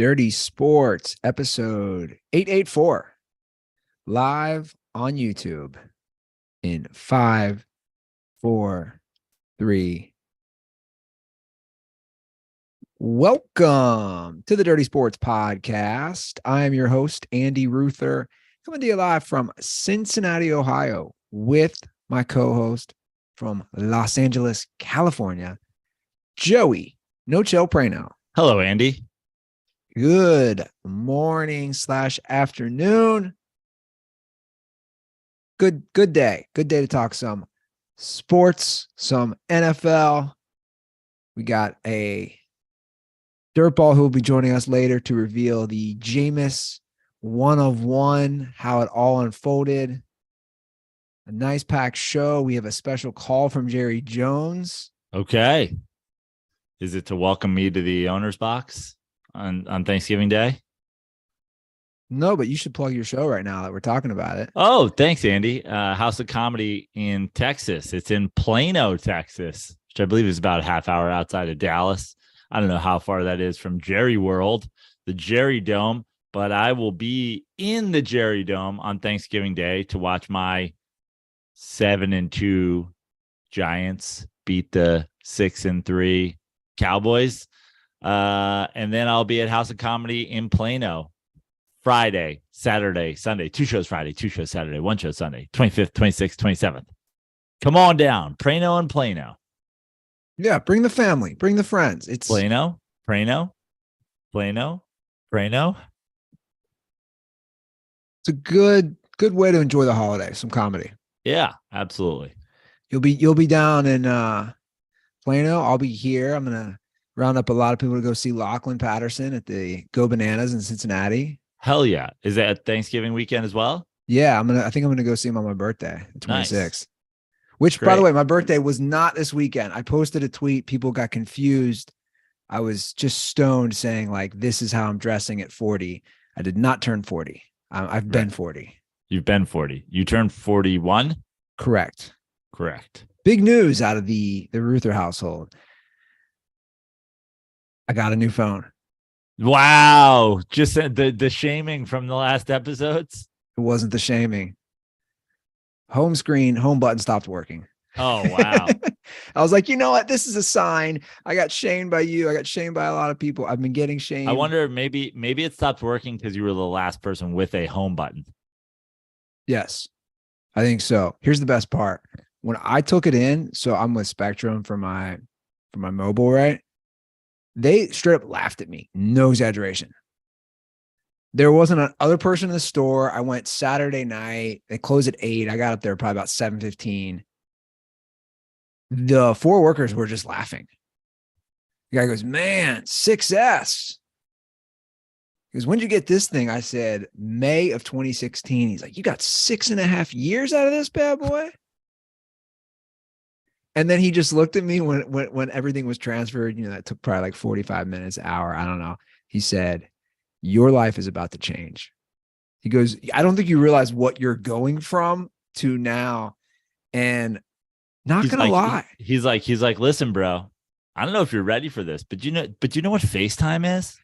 Dirty Sports, episode 884, live on YouTube in 5, 4, 3. Welcome to the Dirty Sports Podcast. I'm your host, Andy Ruther, coming to you live from Cincinnati, Ohio, with my co-host from Los Angeles, California, Joey No Chill Prano. Hello, Andy. Good morning / afternoon. Good day. Good day to talk some sports, some NFL. We got a DirtBall who will be joining us later to reveal the Jameis 1 of 1, how it all unfolded. A nice packed show. We have a special call from Jerry Jones. Okay. Is it to welcome me to the owner's box on Thanksgiving Day? No, but you should plug your show right now that we're talking about it. Oh, thanks, Andy. House of Comedy in Texas. It's in Plano, Texas, which I believe is about a half hour outside of Dallas. I don't know how far that is from Jerry World, the Jerry Dome, but I will be in the Jerry Dome on Thanksgiving Day to watch my 7-2 Giants beat the 6-3 Cowboys. And then I'll be at House of Comedy in Plano Friday, Saturday, Sunday, 2 shows Friday, 2 shows Saturday, 1 show Sunday, 25th, 26th, 27th. Come on down, Prano and Plano. Yeah, bring the family, bring the friends. It's Plano. It's a good way to enjoy the holiday, some comedy. Yeah, absolutely. You'll be down in Plano. I'll be here. I'm gonna round up a lot of people to go see Lachlan Patterson at the Go Bananas in Cincinnati. Hell yeah. Is that Thanksgiving weekend as well? Yeah, I think I'm gonna go see him on my birthday, the 26th. Nice. Which, Great. by the way, my birthday was not this weekend. I posted a tweet. People got confused. I was just stoned saying, like, this is how I'm dressing at 40. I did not turn 40. I've been 40. You've been 40. You turned 41? Correct. Big news out of the Ruther household. I got a new phone. Wow. Just the shaming from the last episodes? It wasn't the shaming. Home button stopped working. Oh, wow. I was like, you know what? This is a sign. I got shamed by you. I got shamed by a lot of people. I've been getting shamed. I wonder, maybe it stopped working because you were the last person with a home button. Yes, I think so. Here's the best part. When I took it in, so I'm with Spectrum for my mobile, right? They straight up laughed at me. No exaggeration. There wasn't another person in the store. I went Saturday night. They closed at 8. I got up there probably about 7:15. The 4 workers were just laughing. The guy goes, man, 6S. He goes, when did you get this thing? I said, May of 2016. He's like, you got 6.5 years out of this bad boy? And then he just looked at me when everything was transferred. You know, that took probably like 45 minutes, an hour. I don't know. He said, your life is about to change. He goes, I don't think you realize what you're going from to now. And not going to lie. He's like, listen, bro, I don't know if you're ready for this, but you know what FaceTime is?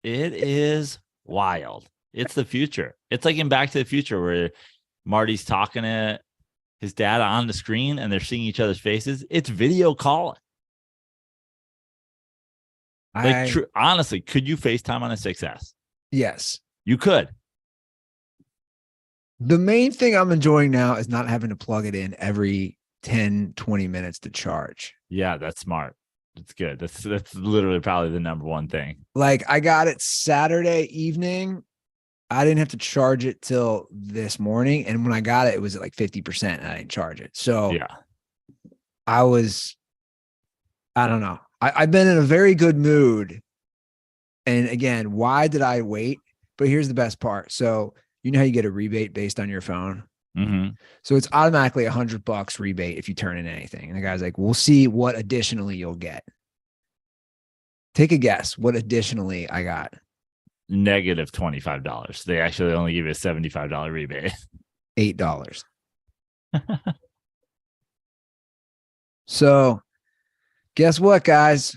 It is wild. It's the future. It's like in Back to the Future where Marty's talking to his dad on the screen and they're seeing each other's faces. It's video calling. Honestly, could you FaceTime on a 6S? Yes. You could. The main thing I'm enjoying now is not having to plug it in every 10, 20 minutes to charge. Yeah, that's smart. It's good. That's literally probably the number one thing. Like, I got it Saturday evening. I didn't have to charge it till this morning. And when I got it, it was at like 50% and I didn't charge it. So yeah, I don't know. I've been in a very good mood. And again, why did I wait? But here's the best part. So you know how you get a rebate based on your phone? Mm-hmm. So it's automatically $100 rebate if you turn in anything. And the guy's like, we'll see what additionally you'll get. Take a guess what additionally I got. Negative $25. They actually only give you a $75 rebate. $8. So guess what, guys?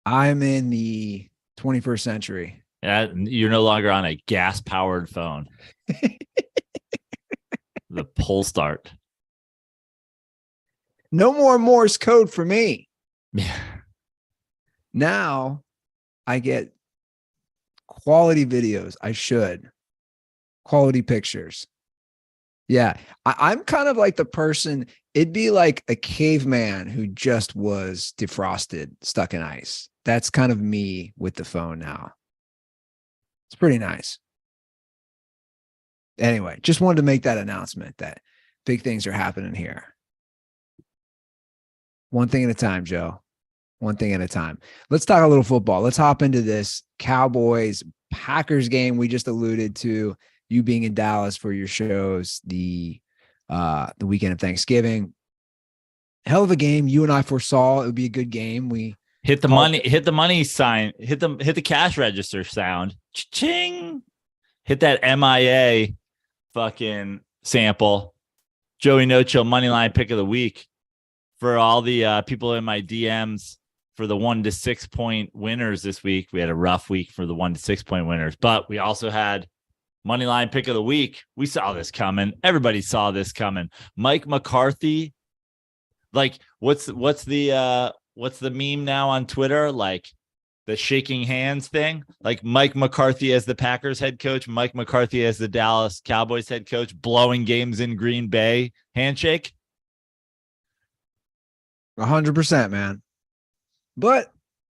I'm in the 21st century. You're no longer on a gas-powered phone. The pull start. No more Morse code for me. Yeah. Now I get quality videos. I should. Quality pictures. Yeah. I'm kind of like the person, it'd be like a caveman who just was defrosted, stuck in ice. That's kind of me with the phone now. It's pretty nice. Anyway, just wanted to make that announcement that big things are happening here. One thing at a time, Joe. One thing at a time. Let's talk a little football. Let's hop into this Cowboys Packers game we just alluded to. You being in Dallas for your shows the weekend of Thanksgiving. Hell of a game. You and I foresaw it would be a good game. We hit the money sign, hit the cash register sound. Ching. Hit that MIA fucking sample. Joey No Chill money line pick of the week for all the people in my DMs for the 1 to 6 point winners this week. We had a rough week for the 1 to 6 point winners, but we also had money line pick of the week. We saw this coming. Everybody saw this coming. Mike McCarthy. Like, what's the meme now on Twitter? Like the shaking hands thing. Like Mike McCarthy as the Packers head coach, Mike McCarthy as the Dallas Cowboys head coach, blowing games in Green Bay handshake. 100%, man. But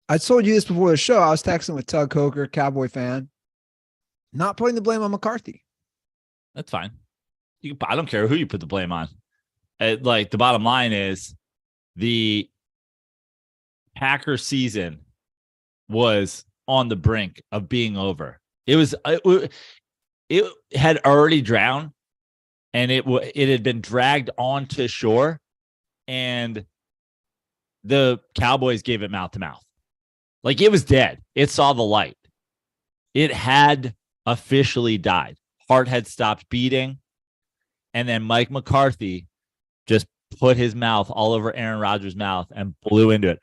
I told you this before the show. I was texting with Tug Coker, Cowboy fan. Not putting the blame on McCarthy. That's fine. I don't care who you put the blame on. Like the bottom line is the Packer season was on the brink of being over. It had already drowned, and it had been dragged onto shore, and the Cowboys gave it mouth to mouth. Like it was dead. It saw the light. It had officially died. Heart had stopped beating. And then Mike McCarthy just put his mouth all over Aaron Rodgers' mouth and blew into it.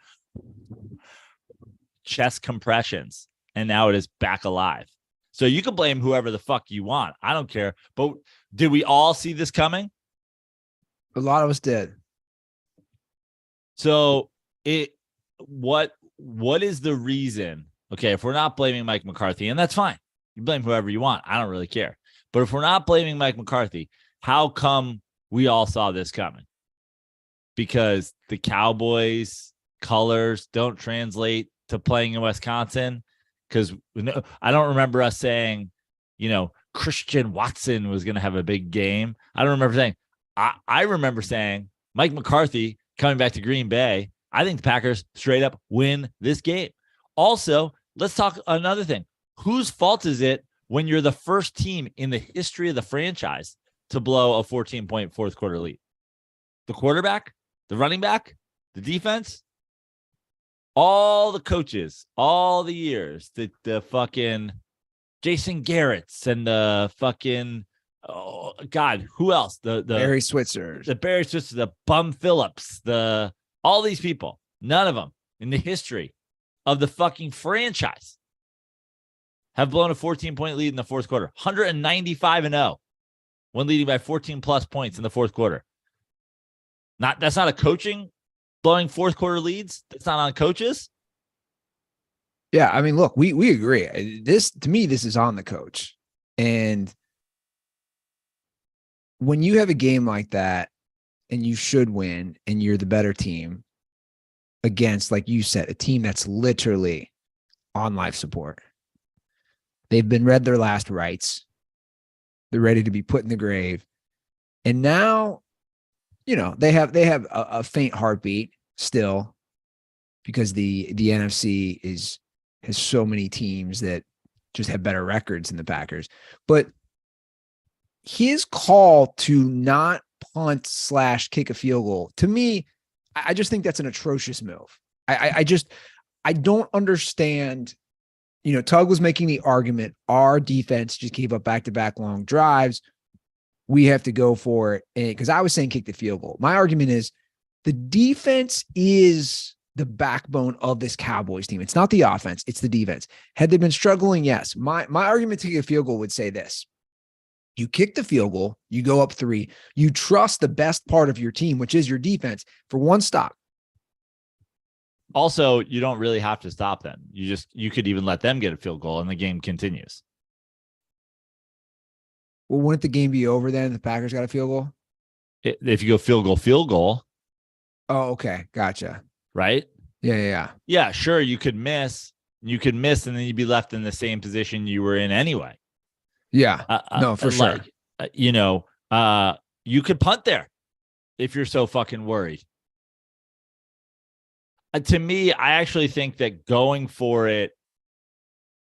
Chest compressions. And now it is back alive. So you can blame whoever the fuck you want. I don't care. But did we all see this coming? A lot of us did. So what is the reason? Okay, if we're not blaming Mike McCarthy, and that's fine. You blame whoever you want. I don't really care. But if we're not blaming Mike McCarthy, how come we all saw this coming? Because the Cowboys colors don't translate to playing in Wisconsin. Because I don't remember us saying, Christian Watson was going to have a big game. I don't remember saying. I remember saying Mike McCarthy coming back to Green Bay. I think the Packers straight up win this game. Also, let's talk another thing. Whose fault is it when you're the first team in the history of the franchise to blow a 14-point fourth quarter lead? The quarterback, the running back, the defense, all the coaches, all the years, the fucking Jason Garrett's and the fucking, oh God, who else? The Barry Switzers, the Bum Phillips, all these people, none of them in the history of the fucking franchise have blown a 14-point lead in the fourth quarter. 195-0 when leading by 14 plus points in the fourth quarter. That's not a coaching blowing fourth quarter leads. That's not on coaches. Yeah, I mean, look, we agree. This, to me, this is on the coach. And when you have a game like that and you should win and you're the better team against, like you said, a team that's literally on life support. They've been read their last rites. They're ready to be put in the grave. And now, they have a faint heartbeat still because the NFC has so many teams that just have better records than the Packers. But his call to not punt / kick a field goal, to me, I just think that's an atrocious move. I don't understand. Tug was making the argument, our defense just gave up back-to-back long drives. We have to go for it. Because I was saying kick the field goal. My argument is the defense is the backbone of this Cowboys team. It's not the offense, it's the defense. Had they been struggling? Yes. My argument to kick a field goal would say this. You kick the field goal, you go up 3, you trust the best part of your team, which is your defense, for one stop. Also, you don't really have to stop them. You could even let them get a field goal and the game continues. Well, wouldn't the game be over then if the Packers got a field goal? If you go field goal. Oh, okay. Gotcha. Right? Yeah. Yeah, sure. You could miss, and then you'd be left in the same position you were in anyway. Yeah. No, for sure. You could punt there if you're so fucking worried. To me, I actually think that going for it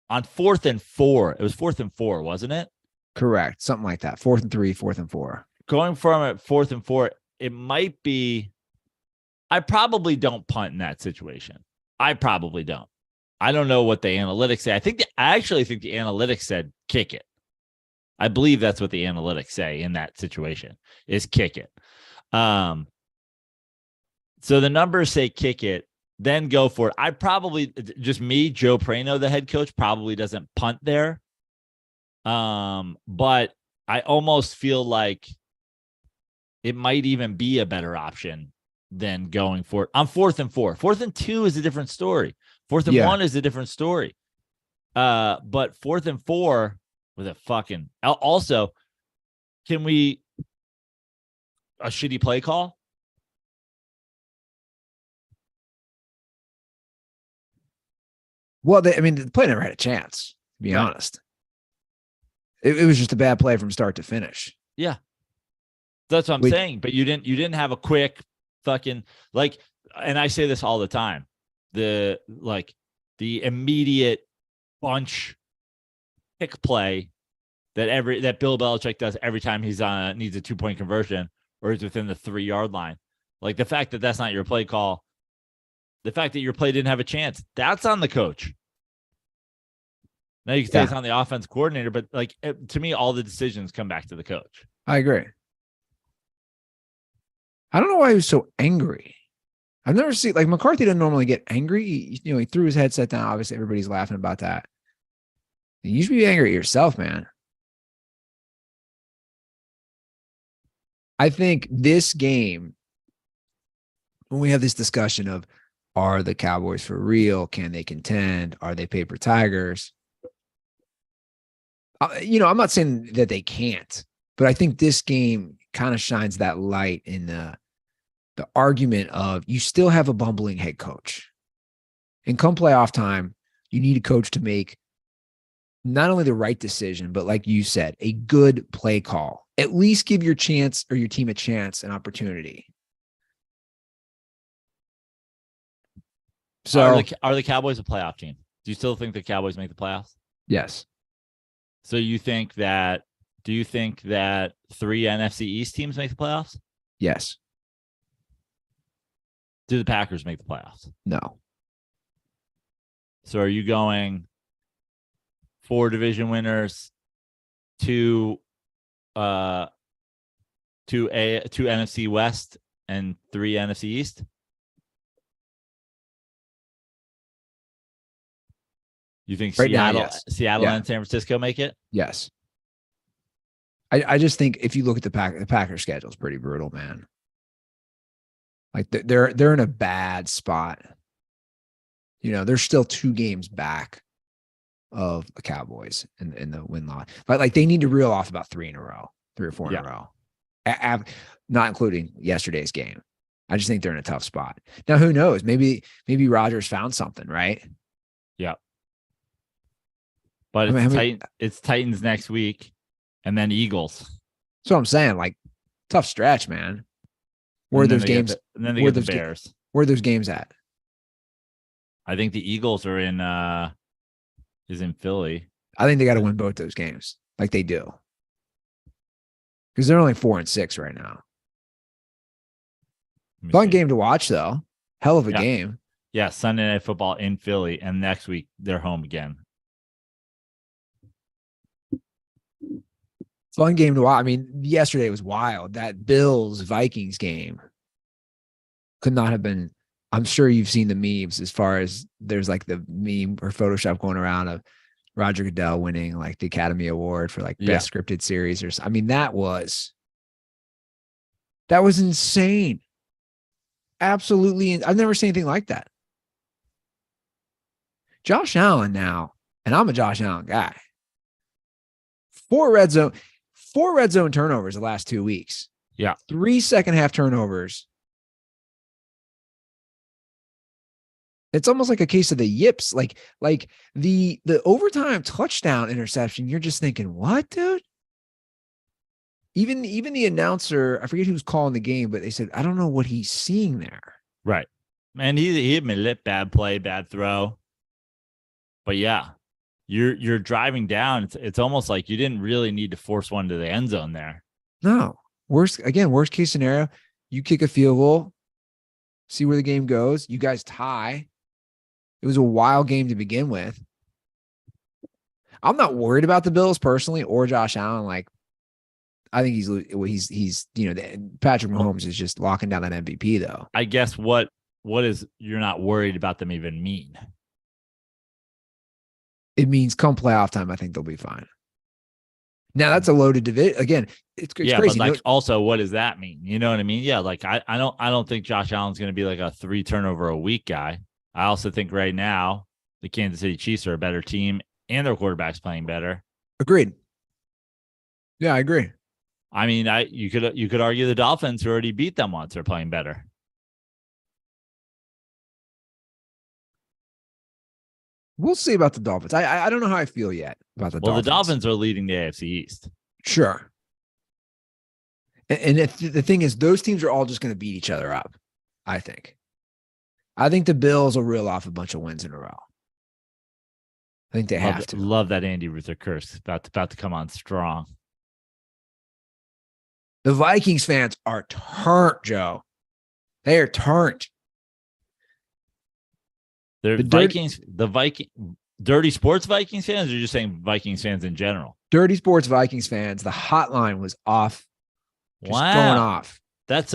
on 4th and 4, it was 4th and 4, wasn't it? Correct. Something like that. 4th and 3, 4th and 4. Going from it 4th and 4, it might be. I probably don't punt in that situation. I probably don't. I don't know what the analytics say. I actually think the analytics said kick it. I believe that's what the analytics say in that situation is kick it. So the numbers say kick it, then go for it. I probably, just me, Joe Prano, the head coach, probably doesn't punt there. But I almost feel like it might even be a better option than going for it on 4th and 4. 4th and 2 is a different story. 4th and 1 is a different story. But 4th and 4 with a fucking also, can we a shitty play call? Well, the play never had a chance, to be honest. It was just a bad play from start to finish. Yeah. That's what I'm saying. But you didn't have a quick fucking and I say this all the time. The immediate bunch pick play that Bill Belichick does every time he's needs a 2-point conversion or is within the 3-yard line. Like the fact that that's not your play call, the fact that your play didn't have a chance, that's on the coach. Now you can say it's on the offense coordinator, but to me, all the decisions come back to the coach. I agree. I don't know why he was so angry. I've never seen McCarthy doesn't normally get angry. He threw his headset down. Obviously, everybody's laughing about that. You should be angry at yourself, man. I think this game, when we have this discussion of are the Cowboys for real? Can they contend? Are they paper tigers? I'm not saying that they can't, but I think this game kind of shines that light in the argument of you still have a bumbling head coach. And come playoff time, you need a coach to make not only the right decision, but like you said, a good play call. At least give your chance or your team a chance, an opportunity. So are the Cowboys a playoff team? Do you still think the Cowboys make the playoffs? Yes. So do you think that 3 NFC East teams make the playoffs? Yes. Do the Packers make the playoffs? No. So are you going 4 division winners, 2 NFC West and 3 NFC East? You think right Seattle, now, yes. Seattle and San Francisco make it? Yes. I just think if you look at the Packers schedule is pretty brutal, man. They're in a bad spot. They're still 2 games back of the Cowboys in the win-loss. But they need to reel off about 3 in a row, 3 or 4 in a row. Not including yesterday's game. I just think they're in a tough spot. Now, who knows? Maybe Rodgers found something, right? Yeah. But it's Titans next week and then Eagles. That's what I'm saying. Tough stretch, man. Where are those games? And then they get the Bears. Where are those games at? I think the Eagles are in Philly. I think they got to win both those games like they do. Because they're only 4-6 right now. Fun game to watch, though. Hell of a game. Yeah, Sunday Night Football in Philly, and next week they're home again. Fun game to watch. Yesterday was wild. That Bills-Vikings game could not have been I'm sure you've seen the memes as far as there's like the meme or Photoshop going around of Roger Goodell winning like the Academy Award for like best scripted series or I mean, that was insane. Absolutely. I've never seen anything like that. Josh Allen now, and I'm a Josh Allen guy. Four red zone turnovers the last 2 weeks. Yeah. 3 second half turnovers. It's almost like a case of the yips, like the overtime touchdown interception. You're just thinking, what, dude? Even the announcer, I forget who's calling the game, but they said, I don't know what he's seeing there. Right. And he admitted it, bad play, bad throw. But yeah, you're driving down. It's almost like you didn't really need to force one to the end zone there. No. Worst case scenario, you kick a field goal, see where the game goes. You guys tie. It was a wild game to begin with. I'm not worried about the Bills personally or Josh Allen. Like, I think he's Patrick Mahomes is just locking down that MVP though. I guess what is you're not worried about them even mean? It means come playoff time, I think they'll be fine. Now that's a loaded division. Again, it's crazy. But like, also, what does that mean? You know what I mean? Yeah, like I don't think Josh Allen's going to be like a 3 turnover a week guy. I also think right now the Kansas City Chiefs are a better team and their quarterback's playing better. Agreed. Yeah, I agree. I mean, you could argue the Dolphins, who already beat them once, are playing better. We'll see about the Dolphins. I don't know how I feel yet about the Dolphins. Well, the Dolphins are leading the AFC East. Sure. And the thing is, those teams are all just going to beat each other up, I think. I think the Bills will reel off a bunch of wins in a row. I think they have to. Love that Andy Ruther curse. About to come on strong. The Vikings fans are turned, Joe. They are turned. They're Dirty Sports Vikings fans, or you're just saying Vikings fans in general? Dirty Sports Vikings fans. The hotline was off. Wow. Going off. That's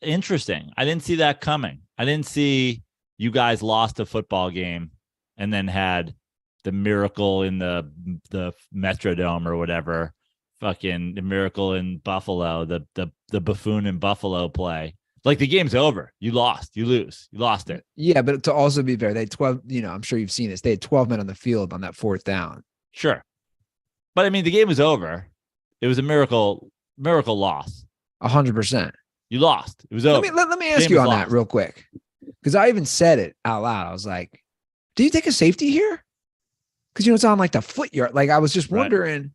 interesting. I didn't see that coming. I didn't see you guys lost a football game and then had the miracle in the Metrodome or whatever. Fucking the miracle in Buffalo, the buffoon in Buffalo play. Like the game's over. You lost. You lose. You lost it. Yeah, but to also be fair, they had 12, I'm sure you've seen this. They had 12 men on the field on that 4th down. Sure. But I mean, the game was over. It was a miracle loss. 100%. You lost. It was over. Let me ask you on that real quick. Because I even said it out loud. I was like, did you take a safety here? Because, it's on like the foot yard. Like, I was just wondering,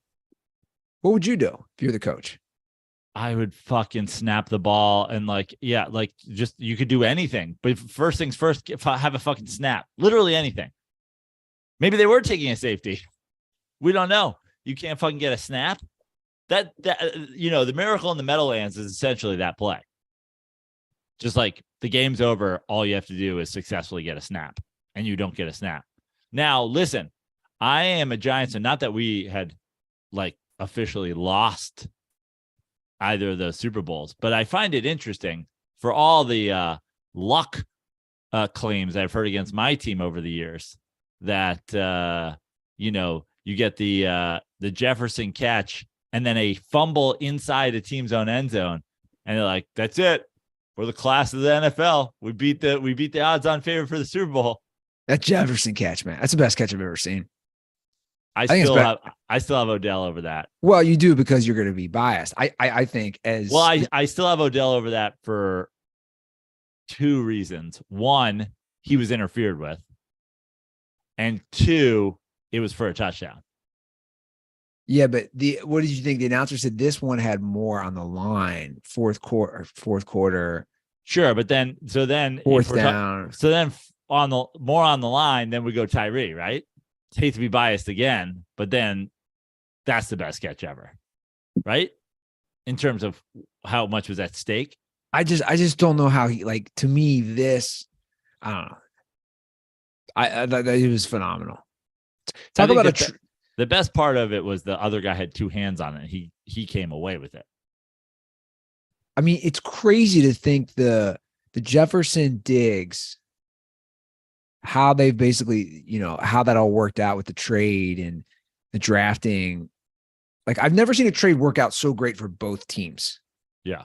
what would you do if you're the coach? I would fucking snap the ball and just you could do anything. But first things first, have a fucking snap. Literally anything. Maybe they were taking a safety. We don't know. You can't fucking get a snap. That the miracle in the Meadowlands is essentially that play. Just like the game's over, all you have to do is successfully get a snap, and you don't get a snap. Now, listen, I am a Giants, and not that we had officially lost either of those Super Bowls, but I find it interesting for all the luck claims I've heard against my team over the years that you get the Jefferson catch and then a fumble inside a team's own end zone, and they're like, "That's it. We're the class of the NFL. We beat the odds-on favorite for the Super Bowl." That Jefferson catch, man, that's the best catch I've ever seen. I still have Odell over that. Well, you do because you're going to be biased. I think I still have Odell over that for 2 reasons. 1, he was interfered with, and 2, it was for a touchdown. Yeah, but what did you think? The announcer said this one had more on the line, fourth quarter. Sure, but then 4th down. So then more on the line, then we go Tyree, right? Hate to be biased again, but then that's the best catch ever, right? In terms of how much was at stake. I just don't know how he, to me, this, I don't know. I thought it was phenomenal. Talk about the best part of it was the other guy had 2 hands on it. He came away with it. I mean, it's crazy to think the the Jefferson Diggs, how they basically, how that all worked out with the trade and the drafting. Like, I've never seen a trade work out so great for both teams. Yeah.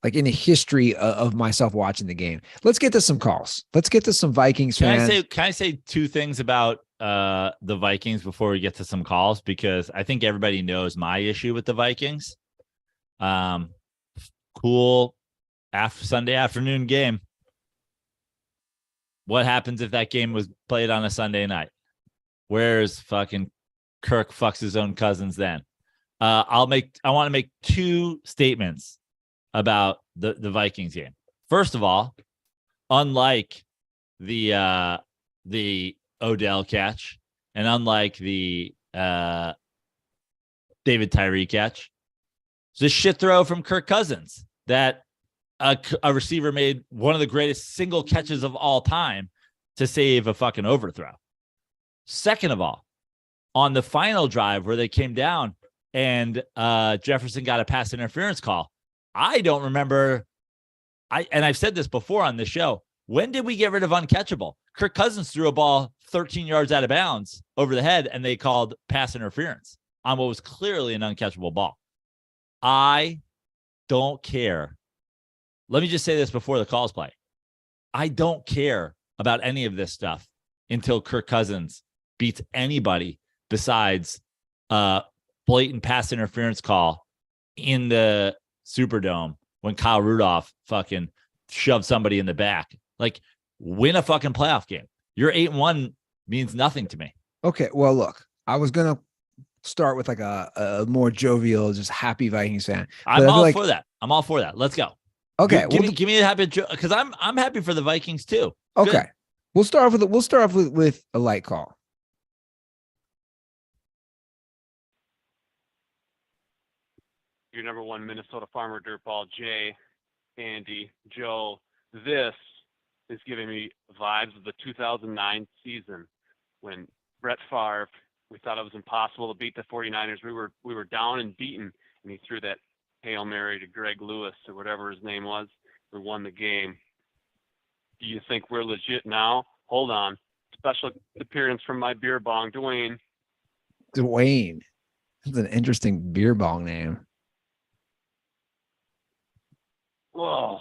Like, in the history of myself watching the game. Let's get to some calls. Let's get to some Vikings fans. Can I say two things about the Vikings before we get to some calls? Because I think everybody knows my issue with the Vikings. Cool Sunday afternoon game. What happens if that game was played on a Sunday night? Where's fucking Kirk fucks his own cousins then? I want to make two statements about the Vikings game. First of all, unlike the Odell catch and unlike the David Tyree catch, it's a shit throw from Kirk Cousins that a receiver made one of the greatest single catches of all time to save a fucking overthrow. Second of all, on the final drive where they came down and Jefferson got a pass interference call, I don't remember. And I've said this before on the show. When did we get rid of uncatchable? Kirk Cousins threw a ball 13 yards out of bounds over the head, and they called pass interference on what was clearly an uncatchable ball. I don't care. Let me just say this before the calls play. I don't care about any of this stuff until Kirk Cousins beats anybody besides blatant pass interference call in the Superdome when Kyle Rudolph fucking shoved somebody in the back. Like, win a fucking playoff game. Your 8-1 means nothing to me. Okay, well, look, I was gonna start with like a more jovial, just happy Vikings fan. I'm all for that. I'm all for that. Let's go. Okay, give me a happy, because I'm happy for the Vikings too. Okay, good. We'll start off with a light call. Your number one Minnesota farmer, Dirtball, Jay, Andy, Joe. This is giving me vibes of the 2009 season when Brett Favre, we thought it was impossible to beat the 49ers. We were down and beaten, and he threw that Hail Mary to Greg Lewis or whatever his name was. We won the game. Do you think we're legit now? Hold on. Special appearance from my beer bong, Dwayne. Dwayne. That's an interesting beer bong name. Whoa.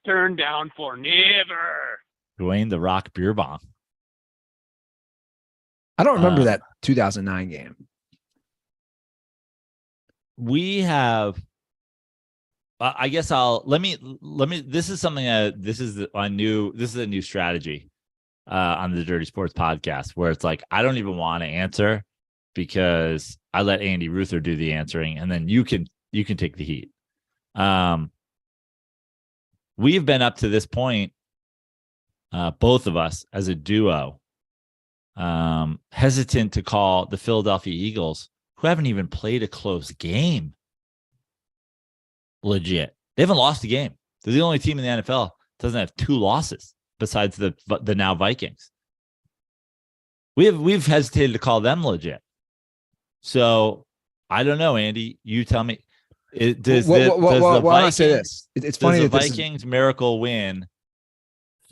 Turn down for never. Dwayne the Rock beer bong. I don't remember that 2009 game. We have, I guess let me, this is something this is a new strategy on the Dirty Sports podcast, where it's like, I don't even want to answer because I let Andy Ruther do the answering, and then you can take the heat. We've been up to this point, both of us as a duo, hesitant to call the Philadelphia Eagles, who haven't even played a close game, legit. They haven't lost a game. They're the only team in the NFL that doesn't have two losses besides the now Vikings. We've hesitated to call them legit. So I don't know, Andy. You tell me. Does the Vikings say this? It's funny that the Vikings miracle win,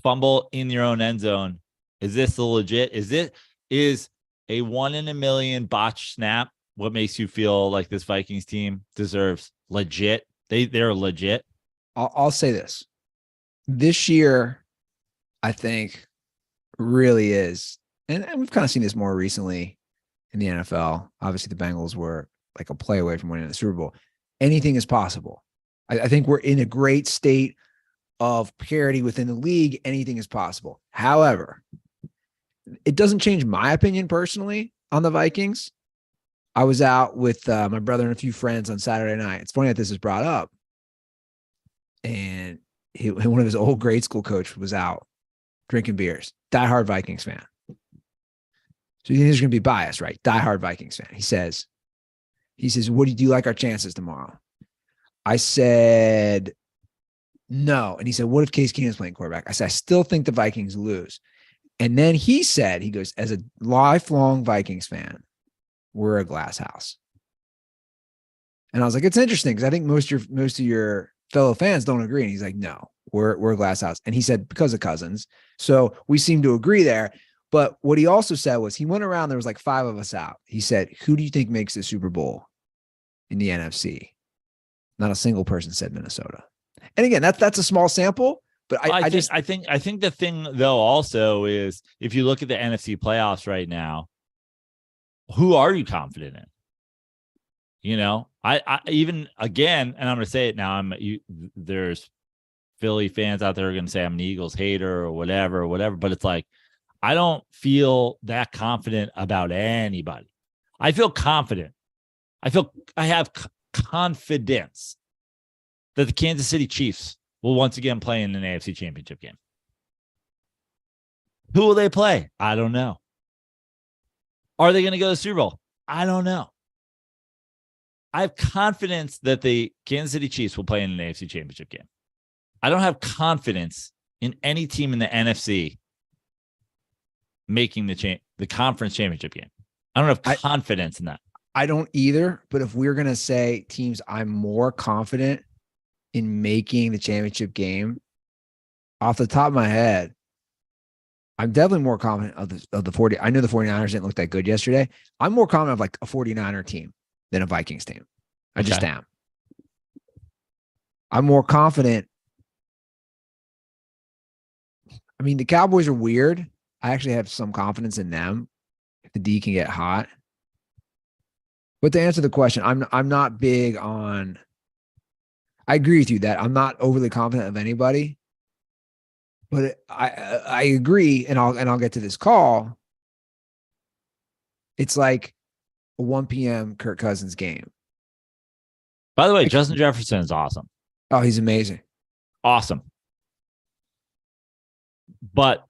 fumble in your own end zone. Is this the legit? Is a 1 in a million botch snap what makes you feel like this Vikings team deserves legit? They're legit. I'll say this. This year, I think, really is, and we've kind of seen this more recently in the NFL. Obviously, the Bengals were like a play away from winning the Super Bowl. Anything is possible. I think we're in a great state of parity within the league. Anything is possible. However, it doesn't change my opinion personally on the Vikings. I was out with my brother and a few friends on Saturday night. It's funny that this is brought up. And one of his old grade school coach was out drinking beers. Diehard Vikings fan. So you think he's going to be biased, right? Diehard Vikings fan. He says, what do you like our chances tomorrow? I said, no. And he said, what if Case Keenum's playing quarterback? I said, I still think the Vikings lose. And then he goes, as a lifelong Vikings fan, we're a glass house. And I was like, it's interesting because I think most of your fellow fans don't agree. And he's like, no, we're a glass house. And he said, because of Cousins. So we seem to agree there. But what he also said was he went around, there was like 5 of us out. He said, who do you think makes the Super Bowl in the NFC? Not a single person said Minnesota. And again, that's a small sample, but I think the thing though also is if you look at the NFC playoffs right now, who are you confident in? You know, I even again, and I'm going to say it now. There's Philly fans out there are going to say I'm an Eagles hater or whatever, but it's like I don't feel that confident about anybody. I feel confident. I have confidence that the Kansas City Chiefs will once again play in an AFC Championship game. Who will they play? I don't know. Are they going to go to the Super Bowl? I don't know. I have confidence that the Kansas City Chiefs will play in an AFC Championship game. I don't have confidence in any team in the NFC making the conference championship game. I don't have confidence in that. I don't either. But if we're going to say teams I'm more confident in making the championship game, off the top of my head, I'm definitely more confident of the 40. I know the 49ers didn't look that good yesterday. I'm more confident of like a 49er team than a Vikings team. I just am. I'm more confident. I mean, the Cowboys are weird. I actually have some confidence in them if the D can get hot. But to answer the question, I'm not big on. I agree with you that I'm not overly confident of anybody. But I agree, and I'll get to this call. It's like a 1 p.m. Kirk Cousins game. By the way, Justin Jefferson is awesome. Oh, he's amazing. Awesome. But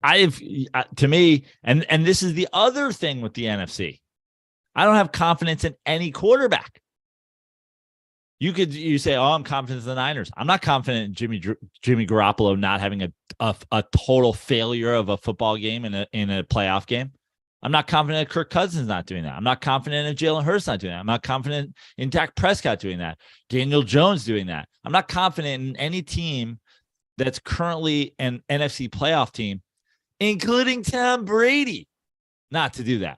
to me, and this is the other thing with the NFC, I don't have confidence in any quarterback. You say, oh, I'm confident in the Niners. I'm not confident in Jimmy Garoppolo not having a total failure of a football game in a playoff game. I'm not confident in Kirk Cousins not doing that. I'm not confident in Jalen Hurts not doing that. I'm not confident in Dak Prescott doing that. Daniel Jones doing that. I'm not confident in any team that's currently an NFC playoff team, including Tom Brady, not to do that.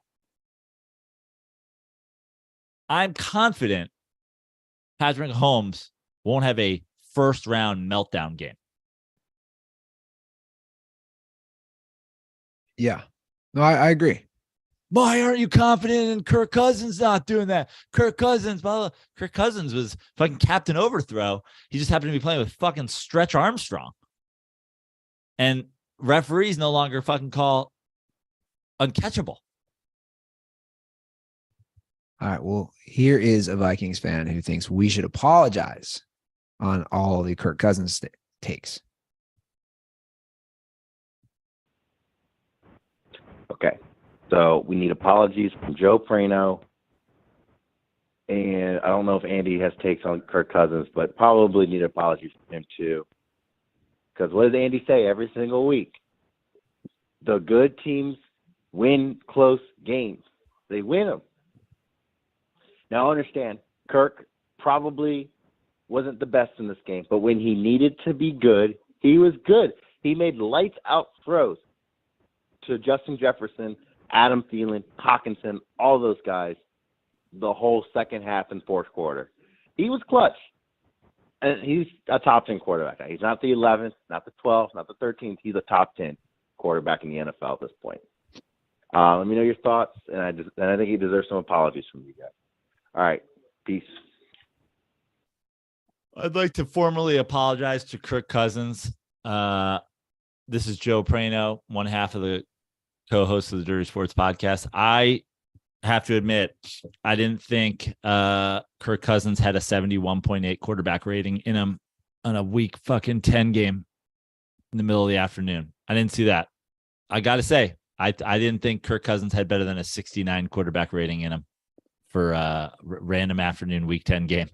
I'm confident Patrick Mahomes won't have a first-round meltdown game. Yeah. No, I agree. Why aren't you confident in Kirk Cousins not doing that? Kirk Cousins was fucking Captain Overthrow. He just happened to be playing with fucking Stretch Armstrong. And referees no longer fucking call uncatchable. All right. Well, here is a Vikings fan who thinks we should apologize on all the Kirk Cousins takes. Okay. So we need apologies from Joe Prano. And I don't know if Andy has takes on Kirk Cousins, but probably need apologies from him too. Because what does Andy say every single week? The good teams win close games. They win them. Now, I understand Kirk probably wasn't the best in this game, but when he needed to be good, he was good. He made lights-out throws to Justin Jefferson, Adam Thielen, Hockenson, all those guys the whole second half and fourth quarter. He was clutch. And he's a top 10 quarterback. He's not the 11th, not the 12th, not the 13th. He's a top 10 quarterback in the NFL at this point. Let me know your thoughts, and I think he deserves some apologies from you guys. All right, peace. I'd like to formally apologize to Kirk Cousins. This is Joe Prano, one half of the co-host of the Dirty Sports Podcast. I have to admit, I didn't think Kirk Cousins had a 71.8 quarterback rating in him on a week fucking 10 game in the middle of the afternoon. I didn't see that. I got to say, I didn't think Kirk Cousins had better than a 69 quarterback rating in him for a random afternoon week 10 game.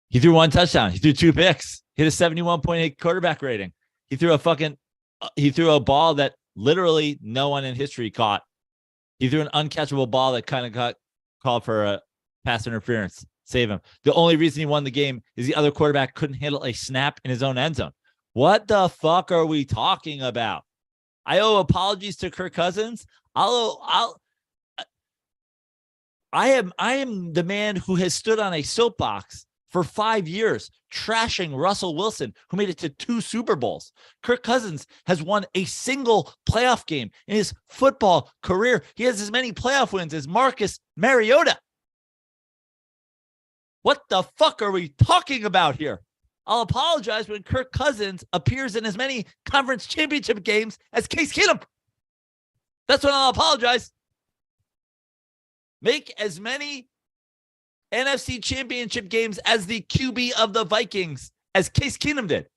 He threw one touchdown. He threw 2 picks. Hit a 71.8 quarterback rating. He threw a ball that literally no one in history caught. He threw an uncatchable ball that kind of got called for a pass interference. save him. The only reason he won the game is the other quarterback couldn't handle a snap in his own end zone. What the fuck are we talking about? I owe apologies to Kirk Cousins. I am the man who has stood on a soapbox for 5 years, trashing Russell Wilson, who made it to 2 Super Bowls. Kirk Cousins has won a single playoff game in his football career. He has as many playoff wins as Marcus Mariota. What the fuck are we talking about here? I'll apologize when Kirk Cousins appears in as many conference championship games as Case Keenum. That's when I'll apologize. Make as many NFC championship games as the QB of the Vikings as Case Keenum did.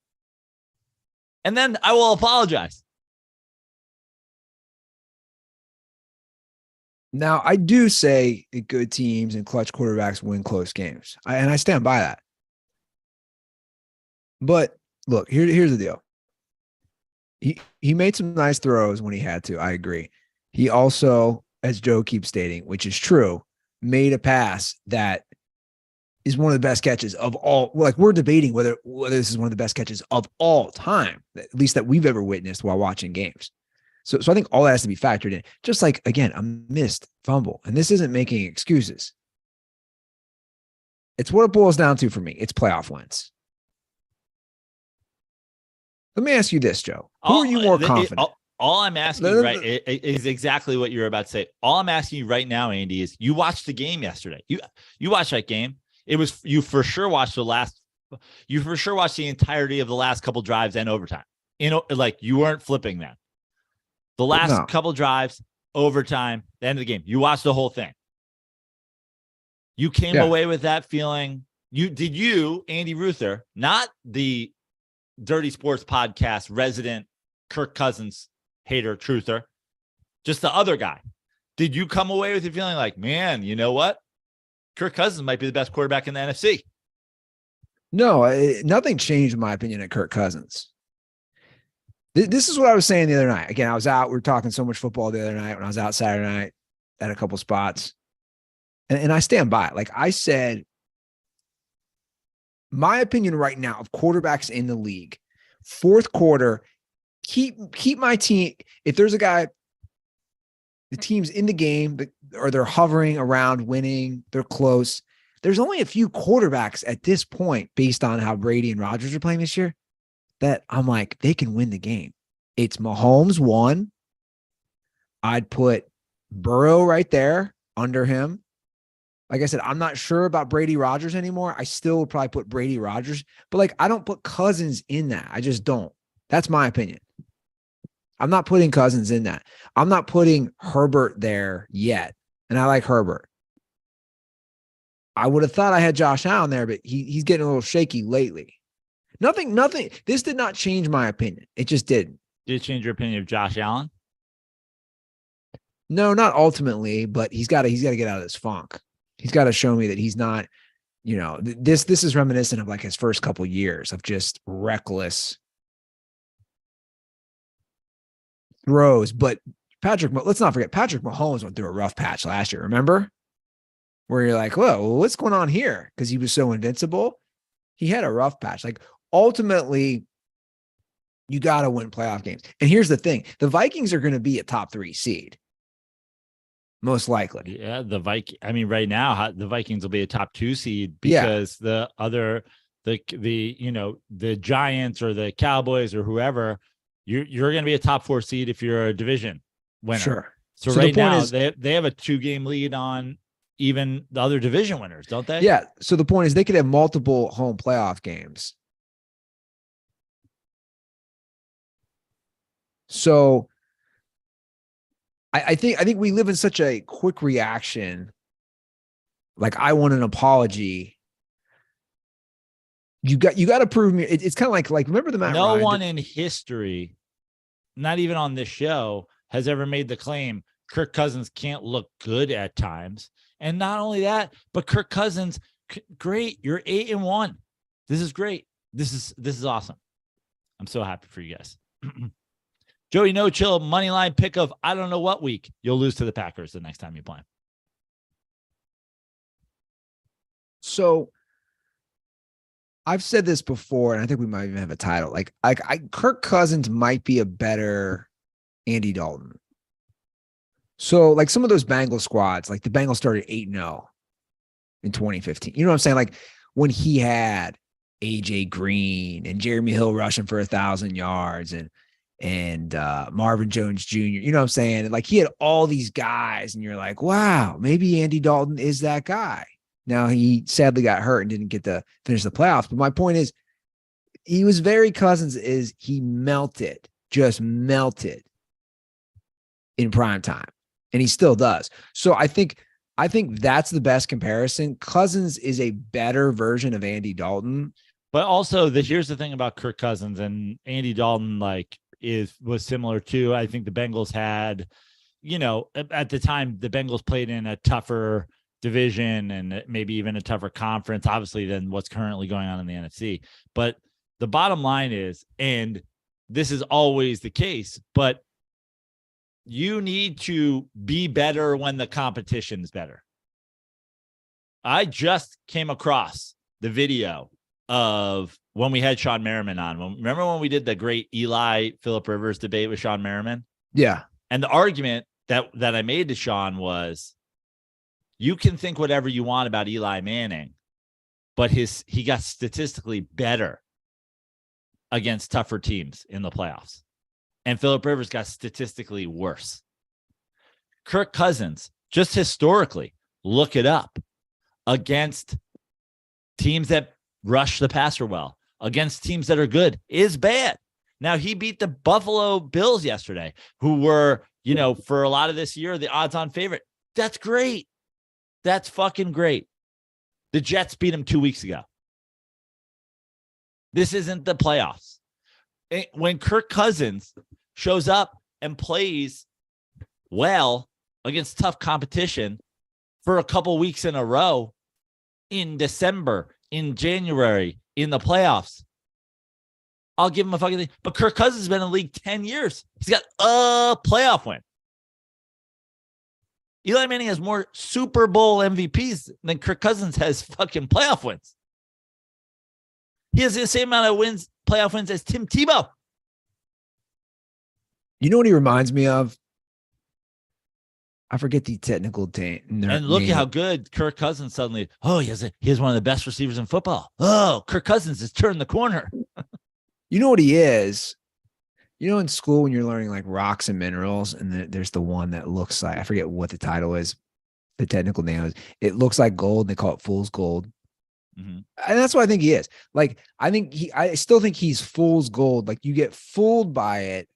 And then I will apologize. Now, I do say that good teams and clutch quarterbacks win close games. And I stand by that. But look, here's the deal. He made some nice throws when he had to. I agree. He also, as Joe keeps stating, which is true, made a pass that is one of the best catches of all. Like, we're debating whether this is one of the best catches of all time, at least that we've ever witnessed while watching games. So I think all that has to be factored in. Just like, again, a missed fumble. And this isn't making excuses. It's what it boils down to for me. It's playoff wins. Let me ask you this, Joe. Who are you more confident? All I'm asking you, right, is exactly what you're about to say. All I'm asking you right now, Andy, is you watched the game yesterday. You watched that game. It was you for sure watched the entirety of the last couple drives and overtime. Like you weren't flipping that. The last couple drives, overtime, the end of the game. You watched the whole thing. You came away with that feeling. Andy Ruther, not the Dirty Sports Podcast resident Kirk Cousins hater, truther, just the other guy. Did you come away with the feeling like, man, you know what? Kirk Cousins might be the best quarterback in the NFC. No, nothing changed in my opinion at Kirk Cousins. This is what I was saying the other night. Again, I was out. We were talking so much football the other night when I was out Saturday night at a couple spots. And I stand by it. Like I said, my opinion right now of quarterbacks in the league, fourth quarter, keep my team. If there's a guy, the team's in the game, or they're hovering around winning, they're close. There's only a few quarterbacks at this point, based on how Brady and Rodgers are playing this year, that I'm like, they can win the game. It's Mahomes 1. I'd put Burrow right there under him. Like I said, I'm not sure about Brady Rodgers anymore. I still would probably put Brady Rodgers, but like, I don't put Cousins in that. I just don't. That's my opinion. I'm not putting Cousins in that. I'm not putting Herbert there yet. And I like Herbert. I would have thought I had Josh Allen there, but he's getting a little shaky lately. Nothing. This did not change my opinion. It just didn't. Did it change your opinion of Josh Allen? No, not ultimately, but he's got to get out of this funk. He's got to show me that he's not, this is reminiscent of like his first couple years of just reckless throws. But let's not forget, Patrick Mahomes went through a rough patch last year. Remember? Where you're like, whoa, what's going on here? Because he was so invincible. He had a rough patch. Like, ultimately, you got to win playoff games. And here's the thing. The Vikings are going to be a top 3 seed. Most likely. Yeah, right now, the Vikings will be a top 2 seed because the Giants or the Cowboys or whoever, you're going to be a top 4 seed if you're a division winner. Sure. So right now, they have a 2-game lead on even the other division winners, don't they? Yeah. So the point is they could have multiple home playoff games. So I think we live in such a quick reaction. Like, I want an apology. You got to prove me. It's kind of like remember the Matt Ryan. No one in history, not even on this show, has ever made the claim Kirk Cousins can't look good at times. And not only that, but Kirk Cousins, great. You're 8-1. This is great. This is awesome. I'm so happy for you guys. Joey No Chill money line pick of I don't know what week. You'll lose to the Packers the next time you play. So I've said this before, and I think we might even have a title. Like Kirk Cousins might be a better Andy Dalton. So like some of those Bengals squads, like the Bengals started 8-0 in 2015. You know what I'm saying? Like when he had AJ Green and Jeremy Hill rushing for 1,000 yards and Marvin Jones Jr. You know what I'm saying? And like he had all these guys, and you're like, wow, maybe Andy Dalton is that guy. Now he sadly got hurt and didn't get to finish the playoffs. But my point is, he was very Cousins. Is he melted, just melted in prime time, and he still does. So I think that's the best comparison. Cousins is a better version of Andy Dalton. But also, here's the thing about Kirk Cousins and Andy Dalton, like was similar too. I think the Bengals had, at the time, the Bengals played in a tougher division and maybe even a tougher conference, obviously, than what's currently going on in the NFC. But the bottom line is, and this is always the case, but you need to be better when the competition is better. I just came across the video of when we had Sean Merriman on. Remember when we did the great Eli Phillip Rivers debate with Sean Merriman? Yeah. And the argument that I made to Sean was, you can think whatever you want about Eli Manning, but he got statistically better against tougher teams in the playoffs. And Phillip Rivers got statistically worse. Kirk Cousins, just historically, look it up, against teams that rush the passer well, against teams that are good, is bad. Now, he beat the Buffalo Bills yesterday, who were, for a lot of this year, the odds-on favorite. That's great. That's fucking great. The Jets beat him 2 weeks ago. This isn't the playoffs. When Kirk Cousins shows up and plays well against tough competition for a couple weeks in a row, in December, in January, in the playoffs, I'll give him a fucking thing. But Kirk Cousins has been in the league 10 years. He's got a playoff win. Eli Manning has more Super Bowl MVPs than Kirk Cousins has fucking playoff wins. He has the same amount of playoff wins as Tim Tebow. You know what he reminds me of? I forget the technical name. And look at how good Kirk Cousins suddenly. Oh, he has one of the best receivers in football. Oh, Kirk Cousins has turned the corner. You know what he is? In school when you're learning like rocks and minerals, and there's the one that looks like, I forget what the title is, the technical name is. It looks like gold. They call it fool's gold. Mm-hmm. And that's what I think he is. Like, I still think he's fool's gold. Like, you get fooled by it.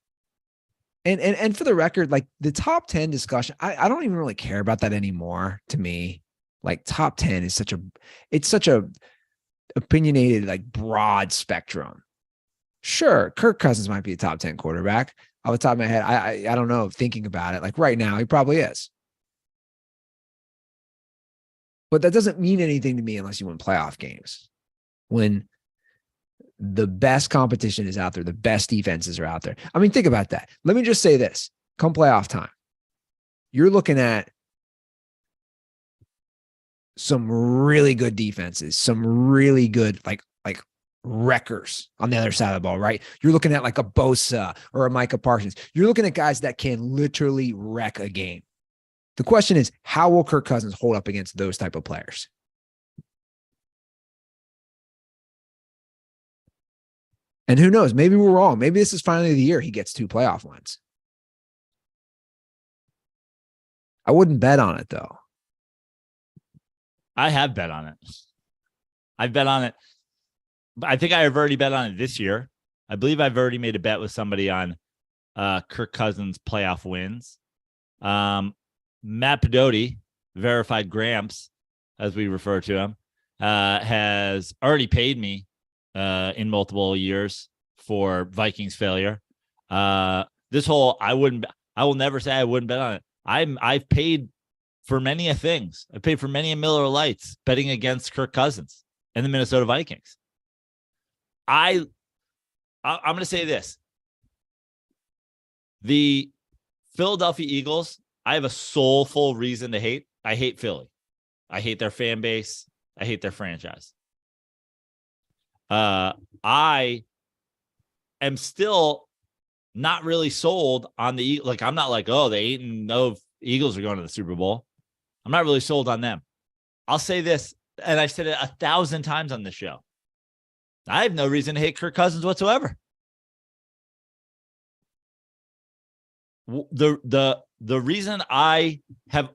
And for the record, like the top 10 discussion, I don't even really care about that anymore. To me, like top 10 is such a opinionated, like broad spectrum. Sure, Kirk Cousins might be a top 10 quarterback. Off the top of my head, I don't know. Thinking about it, like right now, he probably is. But that doesn't mean anything to me unless you win playoff games. When the best competition is out there, the best defenses are out there. I mean, think about that. Let me just say this. Come playoff time, you're looking at some really good defenses, some really good, like wreckers on the other side of the ball, right? You're looking at like a Bosa or a Micah Parsons. You're looking at guys that can literally wreck a game. The question is, how will Kirk Cousins hold up against those type of players? And who knows? Maybe we're wrong. Maybe this is finally the year he gets 2 playoff wins. I wouldn't bet on it, though. I have bet on it. I've bet on it. I think I have already bet on it this year. I believe I've already made a bet with somebody on Kirk Cousins playoff wins. Matt Pedotti, verified Gramps, as we refer to him, has already paid me in multiple years for Vikings failure. I will never say I wouldn't bet on it. I've paid for many things. I paid for many a Miller Lights betting against Kirk Cousins and the Minnesota Vikings. I'm going to say this. The Philadelphia Eagles, I have a soulful reason to hate. I hate Philly. I hate their fan base. I hate their franchise. I am still not really sold on the, like, I'm not like, oh, the 8-0 Eagles are going to the Super Bowl. I'm not really sold on them. I'll say this, and I've said it 1,000 times on this show. I have no reason to hate Kirk Cousins whatsoever. The reason I have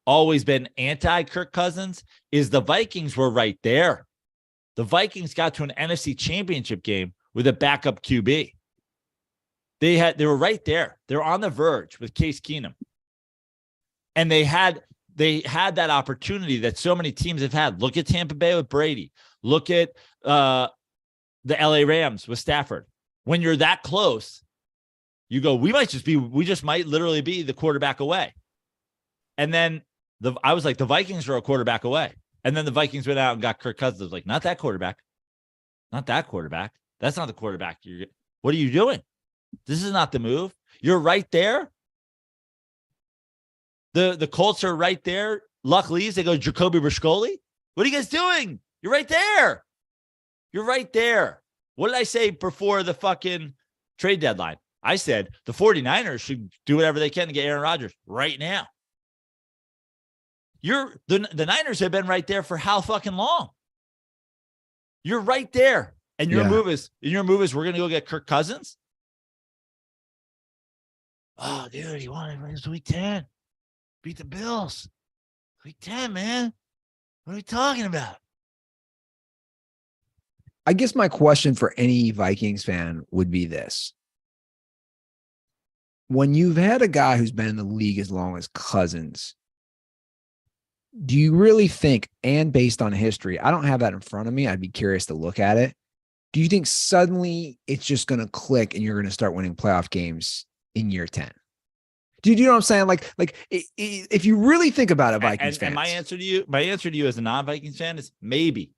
always been anti Kirk Cousins is the Vikings were right there. The Vikings got to an NFC Championship game with a backup QB. They were right there. They were on the verge with Case Keenum. And they had that opportunity that so many teams have had. Look at Tampa Bay with Brady. Look at the LA Rams with Stafford. When you're that close, you go, we just might literally be the quarterback away. And then I was like, the Vikings are a quarterback away. And then the Vikings went out and got Kirk Cousins. I was like, not that quarterback. Not that quarterback. That's not the quarterback. What are you doing? This is not the move. You're right there. The Colts are right there. Luck leaves. They go Jacoby Brissoli. What are you guys doing? You're right there. You're right there. What did I say before the fucking trade deadline? I said the 49ers should do whatever they can to get Aaron Rodgers right now. The Niners have been right there for how fucking long? You're right there. And your move is we're going to go get Kirk Cousins? Oh, dude, he wanted to win week 10. Beat the Bills. Week 10, man. What are we talking about? I guess my question for any Vikings fan would be this. When you've had a guy who's been in the league as long as Cousins, do you really think, and based on history, I don't have that in front of me, I'd be curious to look at it. Do you think suddenly it's just going to click and you're going to start winning playoff games in year 10? Do you know what I'm saying? Like if you really think about it, Vikings fans. And my answer to you as a non-Vikings fan is maybe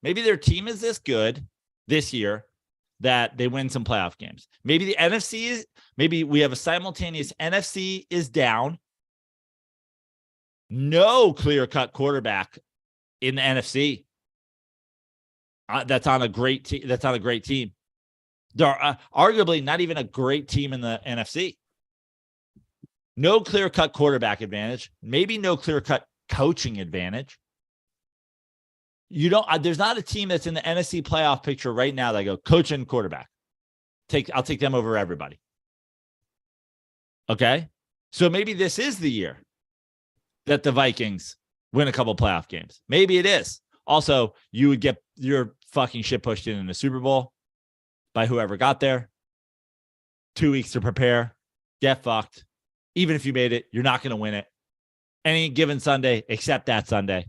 their team is this good this year that they win some playoff games. Maybe the NFC maybe we have a simultaneous NFC is down. No clear-cut quarterback in the NFC. That's on a great team. That's on a great team. There are arguably not even a great team in the NFC. No clear-cut quarterback advantage. Maybe no clear-cut coaching advantage. There's not a team that's in the NFC playoff picture right now that I go coach and quarterback. I'll take them over everybody. Okay, so maybe this is the year that the Vikings win a couple playoff games. Maybe it is. Also, you would get your fucking shit pushed in the Super Bowl by whoever got there. 2 weeks to prepare. Get fucked. Even if you made it, you're not going to win it. Any given Sunday, except that Sunday,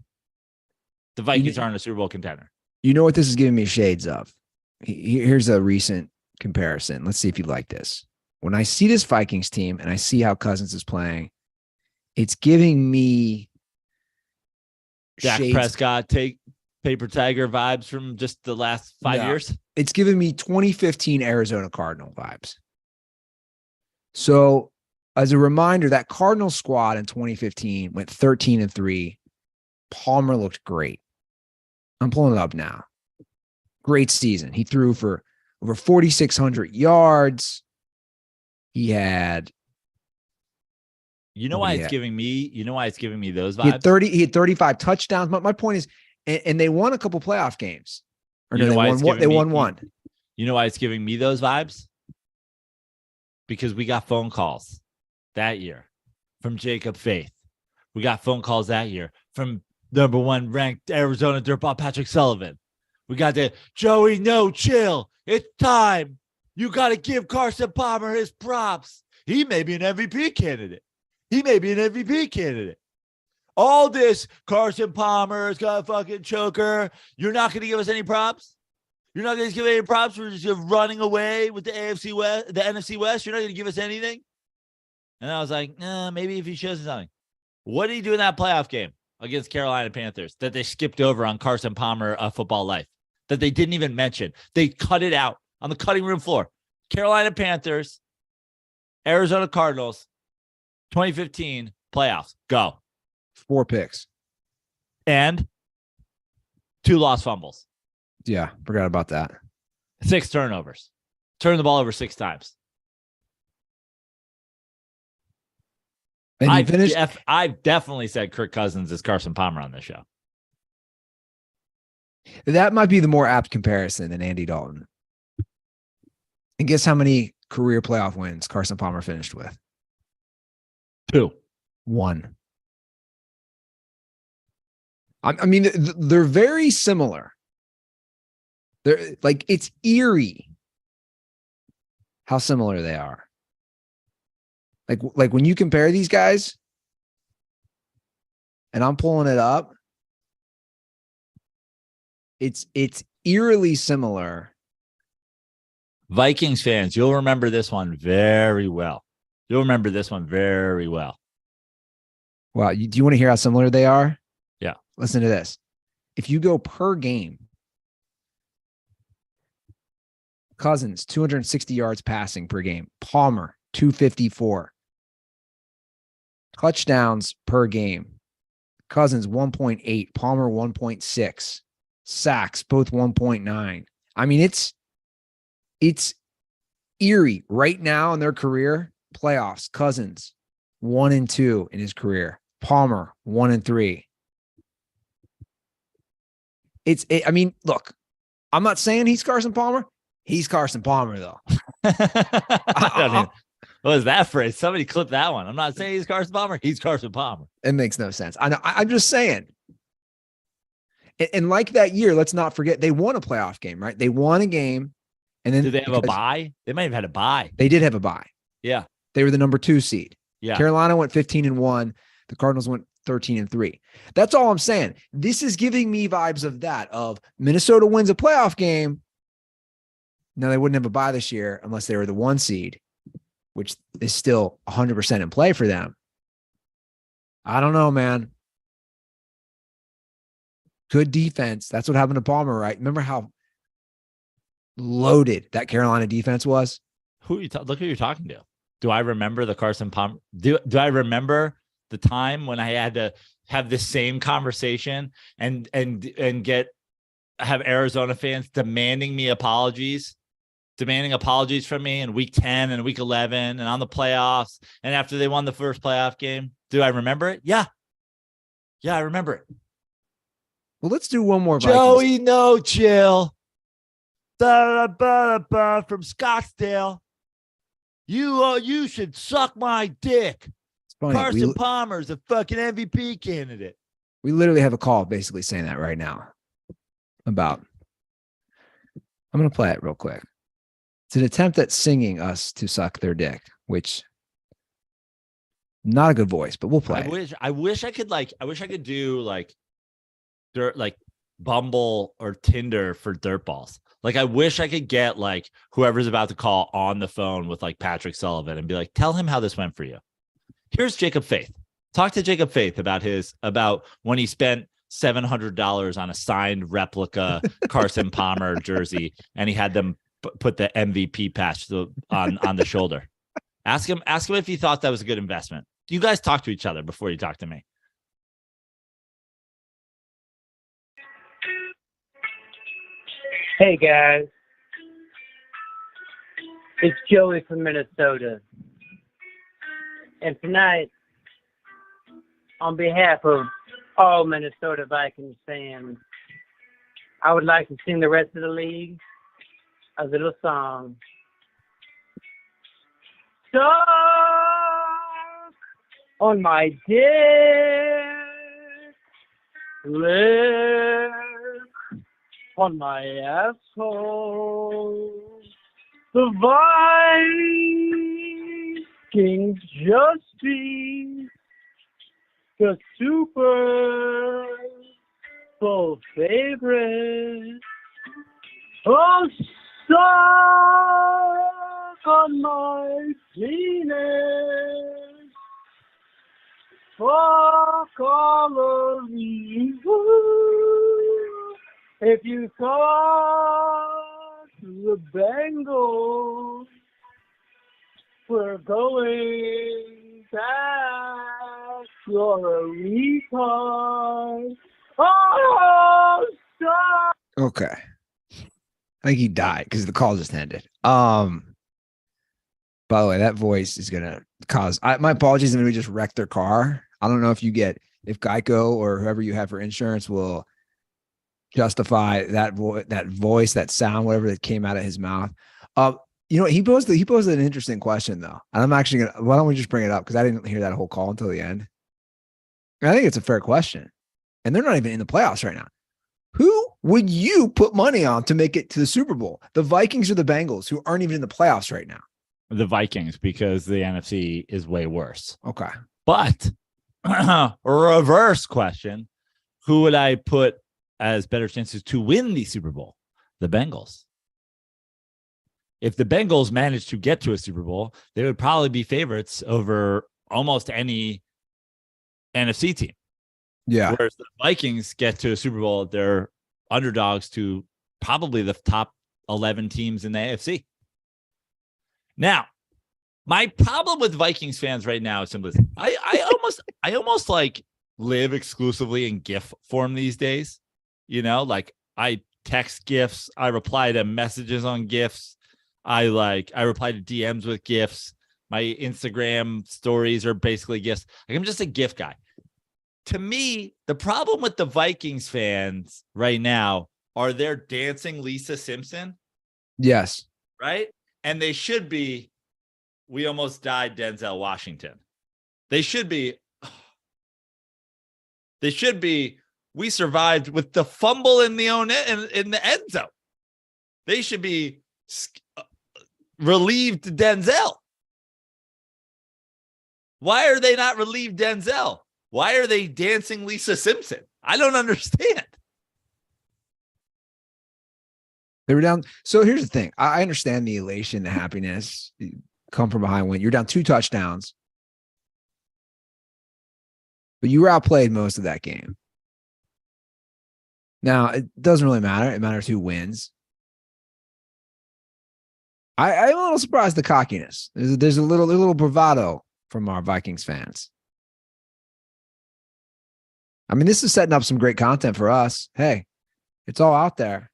the Vikings aren't a Super Bowl contender. You know what this is giving me shades of? Here's a recent comparison. Let's see if you like this. When I see this Vikings team and I see how Cousins is playing, it's giving me Dak Prescott take paper tiger vibes from just the last 5 years. It's giving me 2015 Arizona Cardinal vibes. So as a reminder, that Cardinal squad in 2015 went 13-3. Palmer looked great. I'm pulling it up now. Great season. He threw for over 4,600 yards. He had why it's giving me those vibes? He had 35 touchdowns. My point is, and they won a couple playoff games. Or no, they won one. You know why it's giving me those vibes? Because we got phone calls that year from Jacob Faith. We got phone calls that year from number 1 ranked Arizona DirtBall Patrick Sullivan. We got the Joey, no, chill. It's time. You got to give Carson Palmer his props. He may be an MVP candidate. All this Carson Palmer's got a fucking choker. You're not going to give us any props? You're not going to give any props? We're just running away with the AFC West, the NFC West. You're not going to give us anything? And I was like, maybe if he shows something. What did he do in that playoff game against Carolina Panthers that they skipped over on Carson Palmer Football Life, that they didn't even mention? They cut it out on the cutting room floor. Carolina Panthers, Arizona Cardinals, 2015 playoffs. Go. 4 picks. And 2 lost fumbles. Yeah, forgot about that. 6 turnovers. Turned the ball over 6 times. And he finished. I've definitely said Kirk Cousins is Carson Palmer on this show. That might be the more apt comparison than Andy Dalton. And guess how many career playoff wins Carson Palmer finished with? 2. 1. I mean, they're very similar. They're like, it's eerie how similar they are. Like when you compare these guys, and I'm pulling it up, it's eerily similar. Vikings fans, you'll remember this one very well. Wow. Do you want to hear how similar they are? Yeah. Listen to this. If you go per game, Cousins, 260 yards passing per game. Palmer, 254. Touchdowns per game. Cousins, 1.8. Palmer, 1.6. Sacks, both 1.9. I mean, it's eerie right now in their career. Playoffs, Cousins, 1-2 in his career. Palmer, 1-3. I mean, look, I'm not saying he's Carson Palmer. He's Carson Palmer, though. What was that phrase? Somebody clip that one. I'm not saying he's Carson Palmer. He's Carson Palmer. It makes no sense. I know. I'm just saying. And like that year, let's not forget, they won a playoff game, right? They won a game. And then did they have a bye? They might have had a bye. They did have a bye. Yeah. They were the number 2 seed. Yeah. Carolina went 15-1. The Cardinals went 13-3. That's all I'm saying. This is giving me vibes of Minnesota wins a playoff game. Now they wouldn't have a bye this year unless they were the 1 seed, which is still 100% in play for them. I don't know, man. Good defense. That's what happened to Palmer, right? Remember how loaded that Carolina defense was? Look who you're talking to. Do I remember the Carson Palmer? Do I remember the time when I had to have the same conversation and have Arizona fans demanding apologies from me in week 10 and week 11 and on the playoffs and after they won the first playoff game? Do I remember it? Yeah, I remember it. Well, let's do one more. Joey No Chill from Scottsdale. You should suck my dick. It's funny. Carson Palmer's a fucking MVP candidate. We literally have a call basically saying that right now. I'm going to play it real quick. It's an attempt at singing us to suck their dick, which not a good voice, but we'll play it. I wish I could do like Bumble or Tinder for dirtballs. Like, I wish I could get like whoever's about to call on the phone with like Patrick Sullivan and be like, tell him how this went for you. Here's Jacob Faith. Talk to Jacob Faith about when he spent $700 on a signed replica Carson Palmer jersey and he had them put the MVP patch on the shoulder. Ask him if he thought that was a good investment. You guys talk to each other before you talk to me. Hey guys, it's Joey from Minnesota, and tonight, on behalf of all Minnesota Vikings fans, I would like to sing the rest of the league a little song. Suck on my dick, lick on my asshole. The Vikings just beat the Super Bowl favorite. Oh, suck on my penis. Fuck all of you. If you thought the Bengals were going back, you're a retard. Oh, Okay. I think he died because the call just ended. By the way, that voice is gonna cause my apologies if we just wrecked their car. I don't know if Geico or whoever you have for insurance will justify that voice, that sound, whatever that came out of his mouth. He posed an interesting question though. And I'm actually why don't we just bring it up? Because I didn't hear that whole call until the end. I think it's a fair question. And they're not even in the playoffs right now. Who would you put money on to make it to the Super Bowl? The Vikings or the Bengals, who aren't even in the playoffs right now? The Vikings, because the NFC is way worse. Okay. But reverse question, who would I put as better chances to win the Super Bowl? The Bengals. If the Bengals managed to get to a Super Bowl, they would probably be favorites over almost any NFC team. Yeah. Whereas the Vikings get to a Super Bowl, they're underdogs to probably the top 11 teams in the AFC. Now, my problem with Vikings fans right now is simply I almost like live exclusively in GIF form these days. Like I text GIFs, I reply to messages on GIFs, I reply to DMs with GIFs. My Instagram stories are basically GIFs. Like I'm just a GIF guy. To me, the problem with the Vikings fans right now are they're dancing Lisa Simpson. Yes. Right? And they should be, we almost died Denzel Washington. They should be, we survived with the fumble in the end zone. They should be relieved Denzel. Why are they not relieved Denzel? Why are they dancing Lisa Simpson? I don't understand. They were down. So here's the thing. I understand the elation, the happiness, come from behind win. You're down 2 touchdowns, but you were outplayed most of that game. Now, it doesn't really matter. It matters who wins. I'm a little surprised the cockiness. There's a little bravado from our Vikings fans. I mean, this is setting up some great content for us. Hey, it's all out there.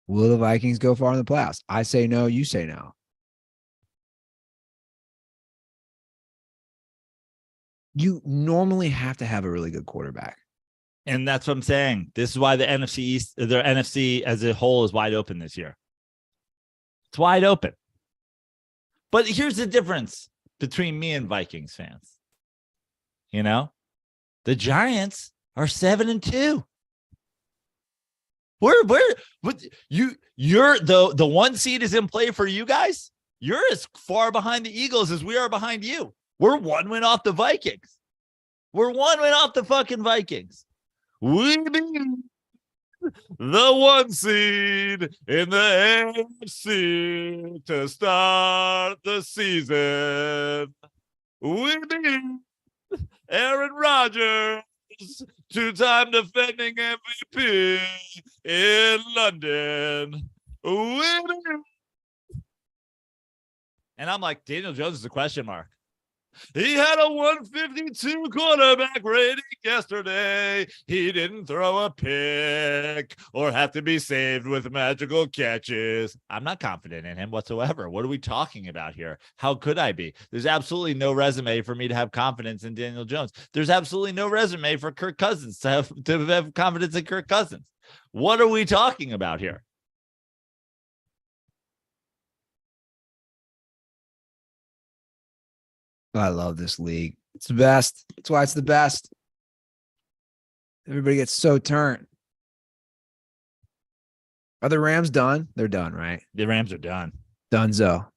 Will the Vikings go far in the playoffs? I say no. You say no. You normally have to have a really good quarterback. And that's what I'm saying. This is why the NFC East, the NFC as a whole is wide open this year. It's wide open. But here's the difference between me and Vikings fans. The Giants are 7-2. You're the 1 seed is in play for you guys. You're as far behind the Eagles as we are behind you. We're 1 win off the Vikings. We're 1 win off the fucking Vikings. We beat the 1 seed in the AFC to start the season. We beat Aaron Rodgers, 2-time defending MVP in London. And I'm like, Daniel Jones is a question mark. He had a 152 quarterback rating yesterday. He didn't throw a pick or have to be saved with magical catches. I'm not confident in him whatsoever. What are we talking about here? How could I be? There's absolutely no resume for me to have confidence in Daniel Jones. There's absolutely no resume for Kirk Cousins to have confidence in Kirk Cousins. What are we talking about here? I love this league. It's the best. That's why it's the best. Everybody gets so turned. Are the Rams done? They're done, right? The Rams are done. Dunzo.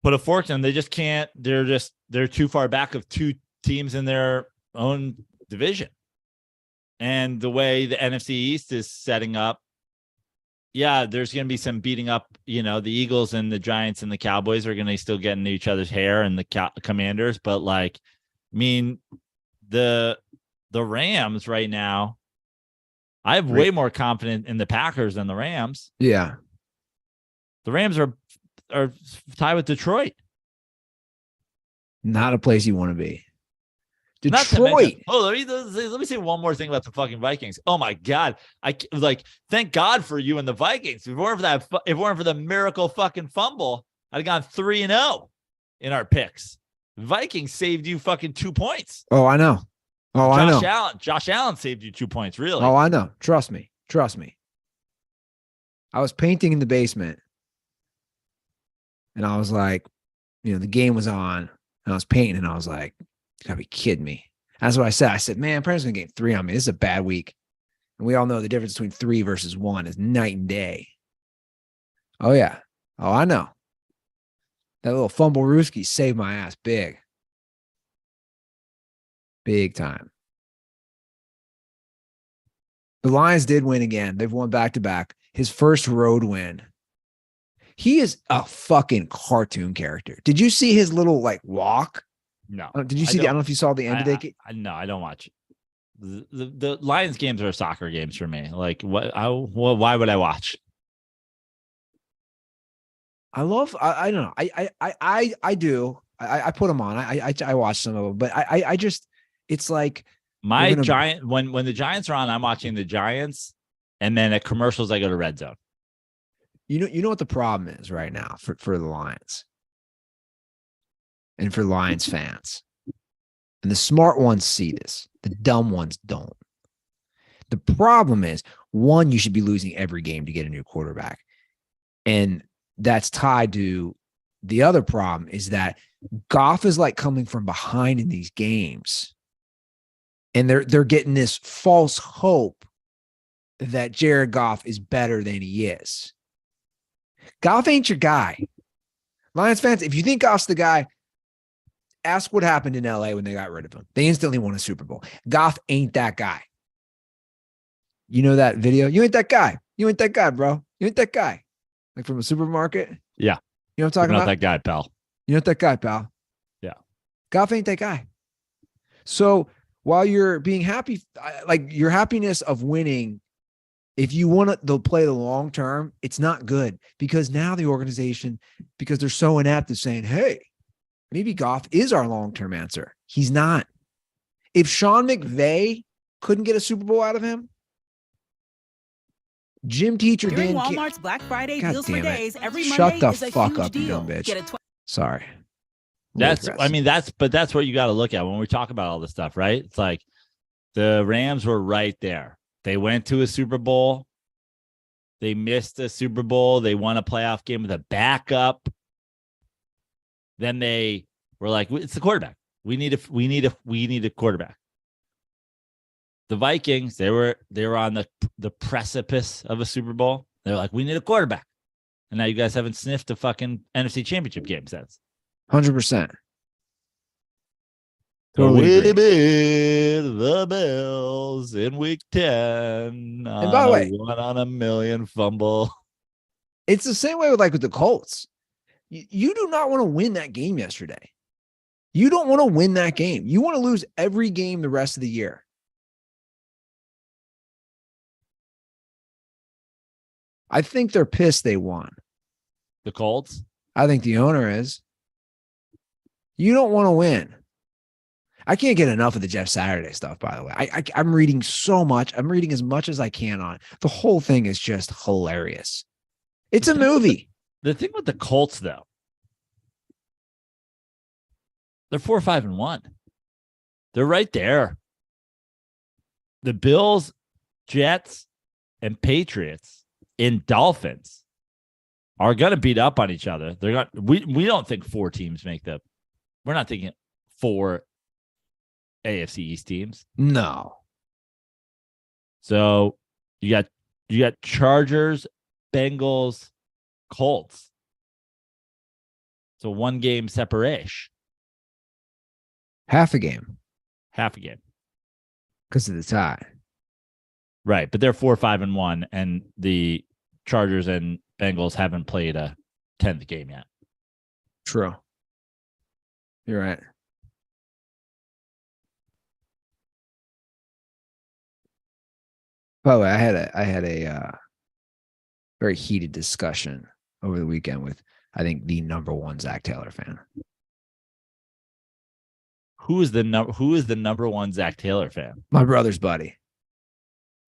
Put a fork in them. They just can't. They're too far back of 2 teams in their own division. And the way the NFC East is setting up, yeah, there's going to be some beating up. The Eagles and the Giants and the Cowboys are going to still get into each other's hair, and the Commanders. But the Rams right now, I have way more confidence in the Packers than the Rams. Yeah, the Rams are tied with Detroit. Not a place you want to be. Detroit. Let me say one more thing about the fucking Vikings. Oh my God. Thank God for you and the Vikings. If it weren't for the miracle fucking fumble, I'd have gone 3-0 in our picks. Vikings saved you fucking 2 points. Oh, I know. Josh Allen saved you 2 points, really. Oh, I know. Trust me. I was painting in the basement and I was like, the game was on and I was painting and I was like, you gotta be kidding me. That's what I said. I said, man, Prentice gonna get 3 on me. This is a bad week. And we all know the difference between 3 versus 1 is night and day. Oh, yeah. Oh, I know. That little fumble Rooski saved my ass big. Big time. The Lions did win again. They've won back-to-back. His first road win. He is a fucking cartoon character. Did you see his little like walk? No. Did you see I don't know if you saw the end of it. No, I don't watch it. The Lions games are soccer games for me. Like why would I watch? I don't know. I do. I put them on. I watch some of them, but I just, it's like when the Giants are on, I'm watching the Giants, and then at commercials I go to Red Zone. You know what the problem is right now for the Lions and for Lions fans. And the smart ones see this. The dumb ones don't. The problem is, one, you should be losing every game to get a new quarterback. And that's tied to the other problem is that Goff is like coming from behind in these games. And they're getting this false hope that Jared Goff is better than he is. Goff ain't your guy. Lions fans, if you think Goff's the guy, ask what happened in LA when they got rid of him. They instantly won a Super Bowl. Goff ain't that guy. You know that video? You ain't that guy. You ain't that guy, bro. You ain't that guy. Like from a supermarket? Yeah. You know what I'm talking about? Not that guy, pal. You know that guy, pal? Yeah. Goff ain't that guy. So while you're being happy, like your happiness of winning, if you want to play the long term, it's not good because now the organization, because they're so inept at saying, hey, maybe Goff is our long-term answer. He's not. If Sean McVay couldn't get a Super Bowl out of him, gym teacher During Dan Walmart's Black Friday God deals for days, every Shut Monday the is a fuck huge up, you deal. dumb bitch. Get a Sorry. That's what you got to look at when we talk about all this stuff, right? It's like the Rams were right there. They went to a Super Bowl. They missed a Super Bowl. They won a playoff game with a backup. Then they were like, it's the quarterback. We need a quarterback. The Vikings, they were on the precipice of a Super Bowl. They're like, we need a quarterback. And now you guys haven't sniffed a fucking NFC Championship game since. 100%. Totally agree. The Bills in week 10. And by the way, 1 on a million fumble. It's the same way with the Colts. You do not want to win that game yesterday. You don't want to win that game. You want to lose every game the rest of the year. I think they're pissed they won. The Colts? I think the owner is. You don't want to win. I can't get enough of the Jeff Saturday stuff, by the way. I'm reading so much. I'm reading as much as I can on it. The whole thing is just hilarious. It's a movie. The thing with the Colts, though, they're 4-5-1. They're right there. The Bills, Jets, and Patriots and Dolphins are going to beat up on each other. They're going. We don't think 4 teams make the. We're not thinking 4 AFC East teams. No. So you got Chargers, Bengals, Colts. So 1 game separation. Half a game. Because of the tie. Right. But they're 4-5-1, and the Chargers and Bengals haven't played a 10th game yet. True. You're right. By the way, I had a very heated discussion over the weekend with, I think, the #1 Zach Taylor fan. Who is the number one Zach Taylor fan? My brother's buddy.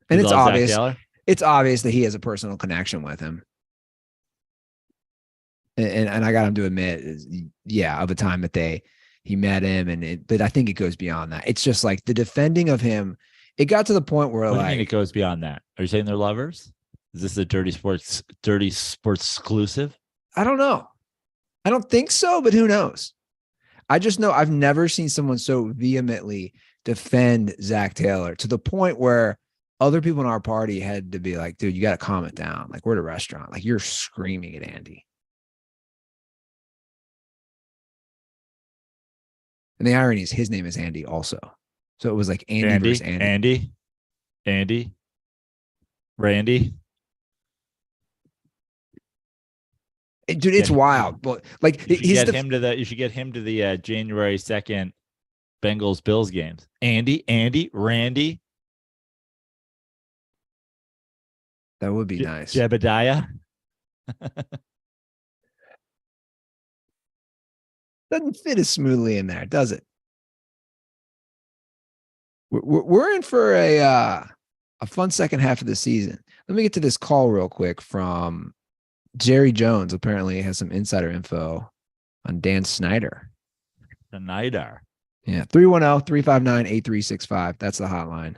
And You it's love Zach obvious. Taylor? It's obvious that he has a personal connection with him. And I got him to admit, of a time that he met him, but I think it goes beyond that. It's just like the defending of him. It got to the point where what do you mean it goes beyond that? Are you saying they're lovers? Is this a dirty sports exclusive? I don't know. I don't think so, but who knows? I just know I've never seen someone so vehemently defend Zach Taylor to the point where other people in our party had to be like, dude, you got to calm it down. Like, we're at a restaurant. Like, you're screaming at Andy. And the irony is his name is Andy also. So it was like Andy versus Andy. Randy. Dude, it's wild. But like, you should get him to the January 2nd Bengals Bills games. Andy, Randy. That would be nice. Jebediah. Doesn't fit as smoothly in there, does it? We're in for a fun second half of the season. Let me get to this call real quick from Jerry Jones. Apparently has some insider info on Dan Snyder. Snyder. Yeah, 310-359-8365. That's the hotline.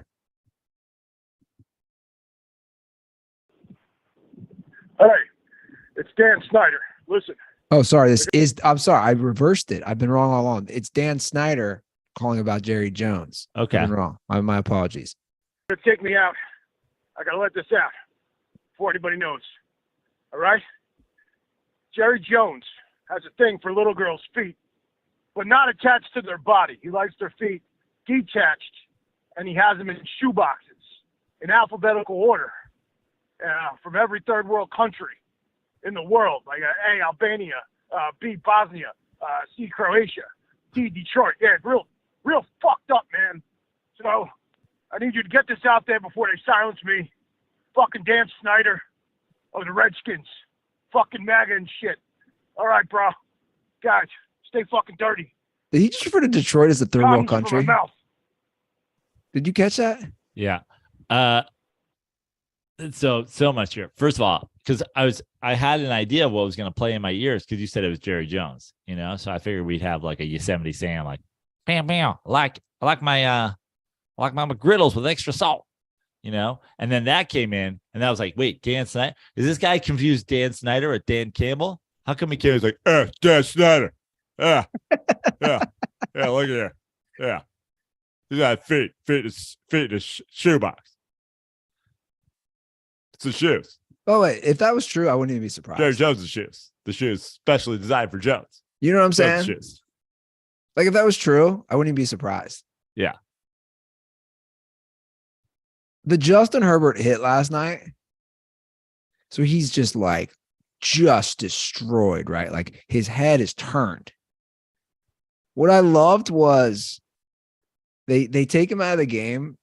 Hey, it's Dan Snyder. Listen. Oh, sorry. I'm sorry. I reversed it. I've been wrong all along. It's Dan Snyder calling about Jerry Jones. Okay. I've been wrong. My apologies. Take me out. I got to let this out before anybody knows. All right? Jerry Jones has a thing for little girls' feet, but not attached to their body. He likes their feet detached, and he has them in shoe boxes in alphabetical order from every third world country in the world, like A, Albania, B, Bosnia, C, Croatia, D, Detroit. Yeah, real fucked up, man. So I need you to get this out there before they silence me. Fucking Dan Snyder of the Redskins. Fucking MAGA and shit. All right, bro. Guys, stay fucking dirty. Did he just refer to Detroit as a third world country? Did you catch that? Yeah. So much here. First of all, because I had an idea of what was going to play in my ears because you said it was Jerry Jones, so I figured we'd have like a Yosemite Sam, like bam bam, I like my McGriddles with extra salt, and then that came in and that was like, wait, Dan Snyder, is this guy confused Dan Snyder with Dan Campbell? How come he cares like Dan Snyder? Yeah, look at there, yeah, he's got feet in a shoebox. It's the shoes. Oh, wait. If that was true, I wouldn't even be surprised. Jerry Jones' shoes. The shoes specially designed for Jones. You know what I'm saying? Shoes. Like, if that was true, I wouldn't even be surprised. Yeah. The Justin Herbert hit last night. So he's just destroyed, right? Like, his head is turned. What I loved was they take him out of the game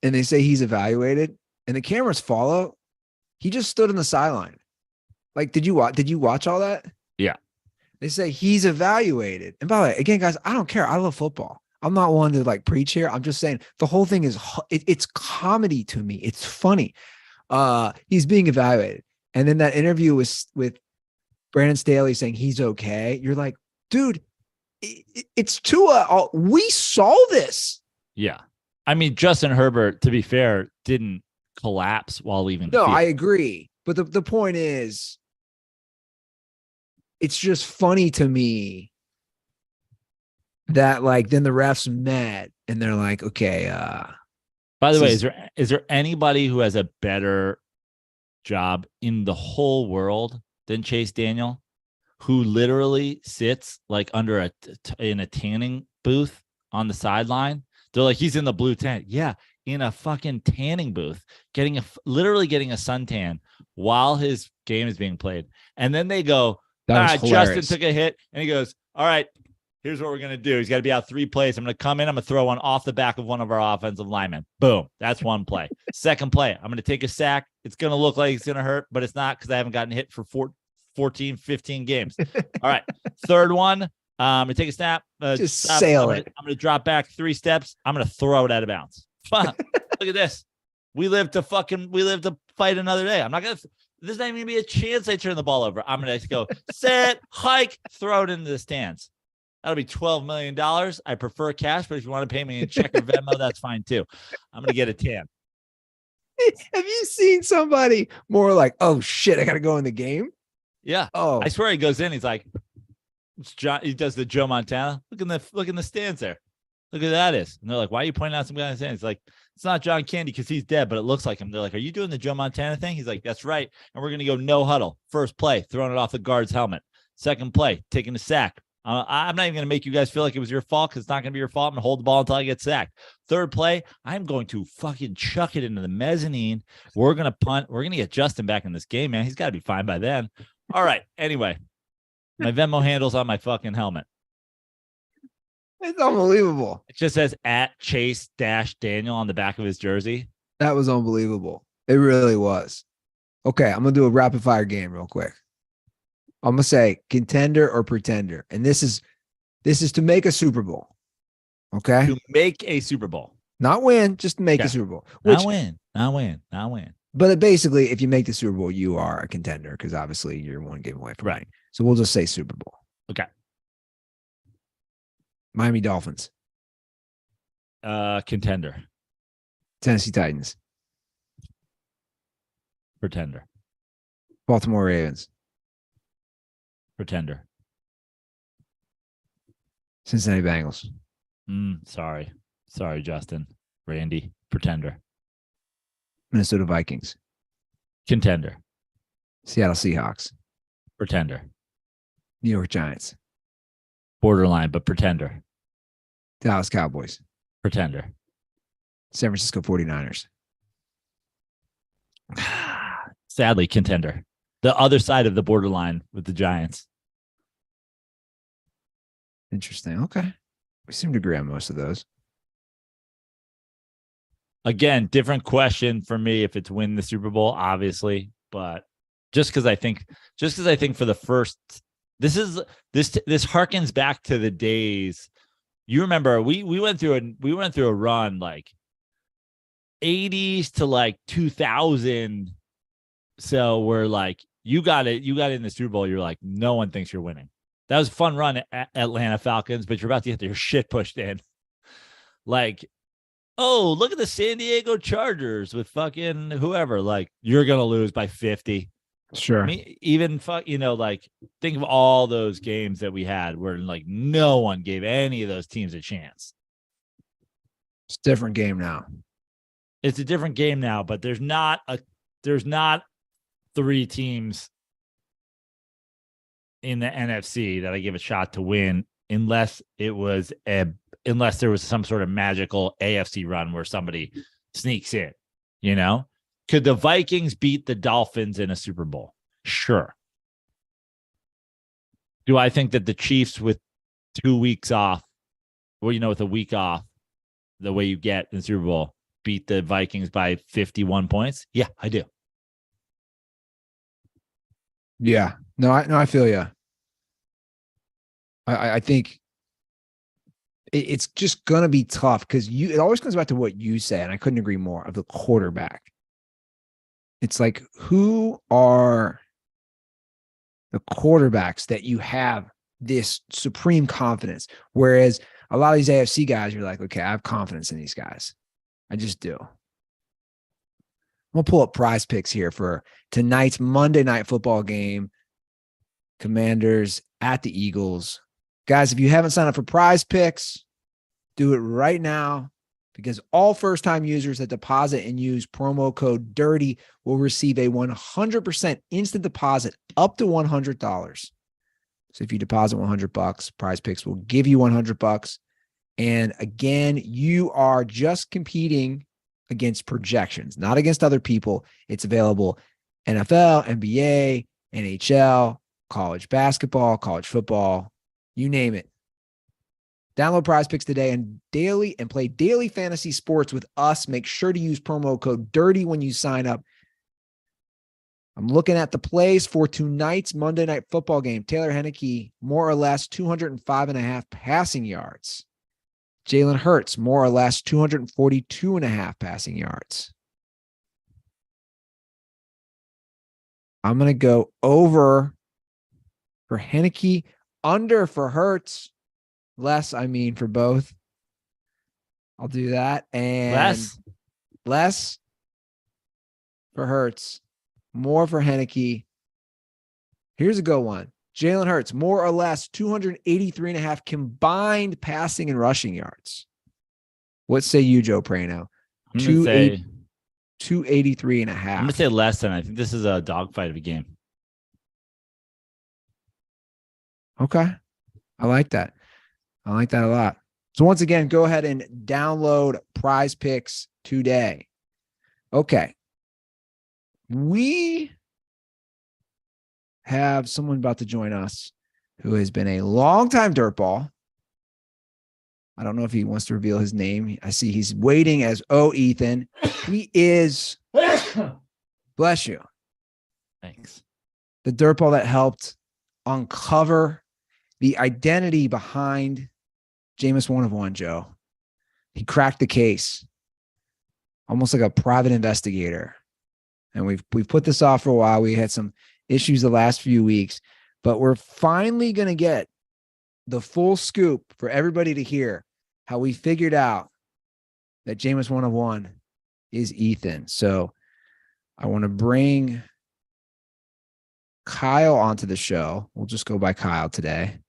and they say he's evaluated. And the cameras follow. He just stood on the sideline. Like, did you watch all that? Yeah. They say he's evaluated. And by the way, again, guys, I don't care. I love football. I'm not one to preach here. I'm just saying the whole thing is it's comedy to me. It's funny. He's being evaluated. And then that interview with Brandon Staley saying he's okay. You're like, dude, it's Tua. We saw this. Yeah. I mean, Justin Herbert, to be fair, didn't collapse while leaving the field. I agree. But the point is, it's just funny to me that then the refs met and they're like, okay. By the way, is there anybody who has a better job in the whole world than Chase Daniel, who literally sits under in a tanning booth on the sideline? They're like, he's in the blue tent. Yeah, in a fucking tanning booth, literally getting a suntan while his game is being played. And then they go, Justin took a hit, and he goes, all right, here's what we're going to do. He's got to be out 3 plays. I'm going to come in. I'm going to throw one off the back of one of our offensive linemen. Boom. That's one play. Second play, I'm going to take a sack. It's going to look like it's going to hurt, but it's not because I haven't gotten hit for 14, 15 games. All right. Third one, I'm gonna take a snap. Just stop. sail it. I'm gonna drop back 3 steps. I'm gonna throw it out of bounds. Look at this. We live to fight another day. I'm not gonna. There's not even gonna be a chance I turn the ball over. I'm gonna go set, hike, throw it into the stands. That'll be $12 million. I prefer cash, but if you want to pay me in check or Venmo, that's fine too. I'm gonna get a tan. Have you seen somebody more like, oh shit, I gotta go in the game? Yeah. Oh, I swear he goes in. He's like, it's John. He does the Joe Montana. Look in the stands there. Look at that is. And they're like, why are you pointing out some guy in the stands? He's like, it's not John Candy because he's dead, but it looks like him. They're like, are you doing the Joe Montana thing? He's like, that's right. And we're gonna go no huddle. First play, throwing it off the guard's helmet. Second play, taking a sack. I'm not even going to make you guys feel like it was your fault because it's not going to be your fault. I'm going to hold the ball until I get sacked. Third play, I'm going to fucking chuck it into the mezzanine. We're going to punt. We're going to get Justin back in this game, man. He's got to be fine by then. All right. Anyway, my Venmo handle's on my fucking helmet. it's unbelievable. It just says @Chase-Daniel on the back of his jersey. That was unbelievable. It really was. Okay, I'm gonna do a rapid fire game real quick. I'm gonna say contender or pretender, and this is to make a Super Bowl. Okay, To make a Super Bowl. not win, just to make Okay. a Super Bowl. Not win. But basically, if you make the Super Bowl, you are a contender because obviously you're one game away from winning. So we'll just say Super Bowl. Okay. Miami Dolphins, Contender. Tennessee Titans, Pretender. Baltimore Ravens, Pretender. Cincinnati Bengals, Sorry, Justin. Randy. Pretender. Minnesota Vikings, Contender. Seattle Seahawks, Pretender. New York Giants, Borderline, but pretender. Dallas Cowboys, Pretender. San Francisco 49ers. Sadly, contender. The other side of the borderline with the Giants. Interesting. Okay. We seem to agree on most of those. Again, different question for me if it's win the Super Bowl, obviously, but just because I think for the first, this harkens back to the days. You remember we went through a run like 80s to like 2000. So we're like, you got in the Super Bowl. You're like, no one thinks you're winning. That was a fun run at Atlanta Falcons, but you're about to get your shit pushed in. Like, oh, look at the San Diego Chargers with fucking whoever. Like, you're going to lose by 50. Sure. I mean, even like think of all those games that we had where like no one gave any of those teams a chance. It's a different game now. It's a different game now, but there's not 3 teams in the NFC that I give a shot to win unless there was some sort of magical AFC run where somebody sneaks in, you know? Could the Vikings beat the Dolphins in a Super Bowl? Sure. Do I think that the Chiefs with 2 weeks off, with a week off, the way you get in the Super Bowl, beat the Vikings by 51 points? Yeah, I do. Yeah. No, I feel you. I think it's just going to be tough because it always comes back to what you say, and I couldn't agree more, of the quarterback. It's like, who are the quarterbacks that you have this supreme confidence? Whereas a lot of these AFC guys, you're like, okay, I have confidence in these guys. I just do. I'm going to pull up Prize Picks here for tonight's Monday Night Football game. Commanders at the Eagles. Guys, if you haven't signed up for Prize Picks, do it right now, because all first-time users that deposit and use promo code DIRTY will receive a 100% instant deposit up to $100. So if you deposit $100, Prize Picks will give you $100. And again, you are just competing against projections, not against other people. It's available NFL, NBA, NHL, college basketball, college football, you name it. Download Prize Picks today and play daily fantasy sports with us. Make sure to use promo code DIRTY when you sign up. I'm looking at the plays for tonight's Monday Night Football game. Taylor Heineke, more or less 205.5 passing yards. Jalen Hurts, more or less 242.5 passing yards. I'm going to go over for Heineke, under for Hurts, less, for both. I'll do that. And less for Hurts, more for Heineke. Here's a good one. Jalen Hurts, more or less 283.5 combined passing and rushing yards. What say you, Joe Prano? 283.5. I'm going to say less than. I think this is a dogfight of a game. Okay. I like that. I like that a lot. So once again, go ahead and download Prize Picks today. Okay. We have someone about to join us who has been a longtime dirtball. I don't know if he wants to reveal his name. I see he's waiting as Ethan. He is, bless you. Thanks. The dirtball that helped uncover the identity behind Jameis 1 of 1, Joe. He cracked the case, almost like a private investigator. And we've put this off for a while. We had some issues the last few weeks, but we're finally going to get the full scoop for everybody to hear how we figured out that Jameis 1 of 1 is Ethan. So I want to bring Kyle onto the show. We'll just go by Kyle today.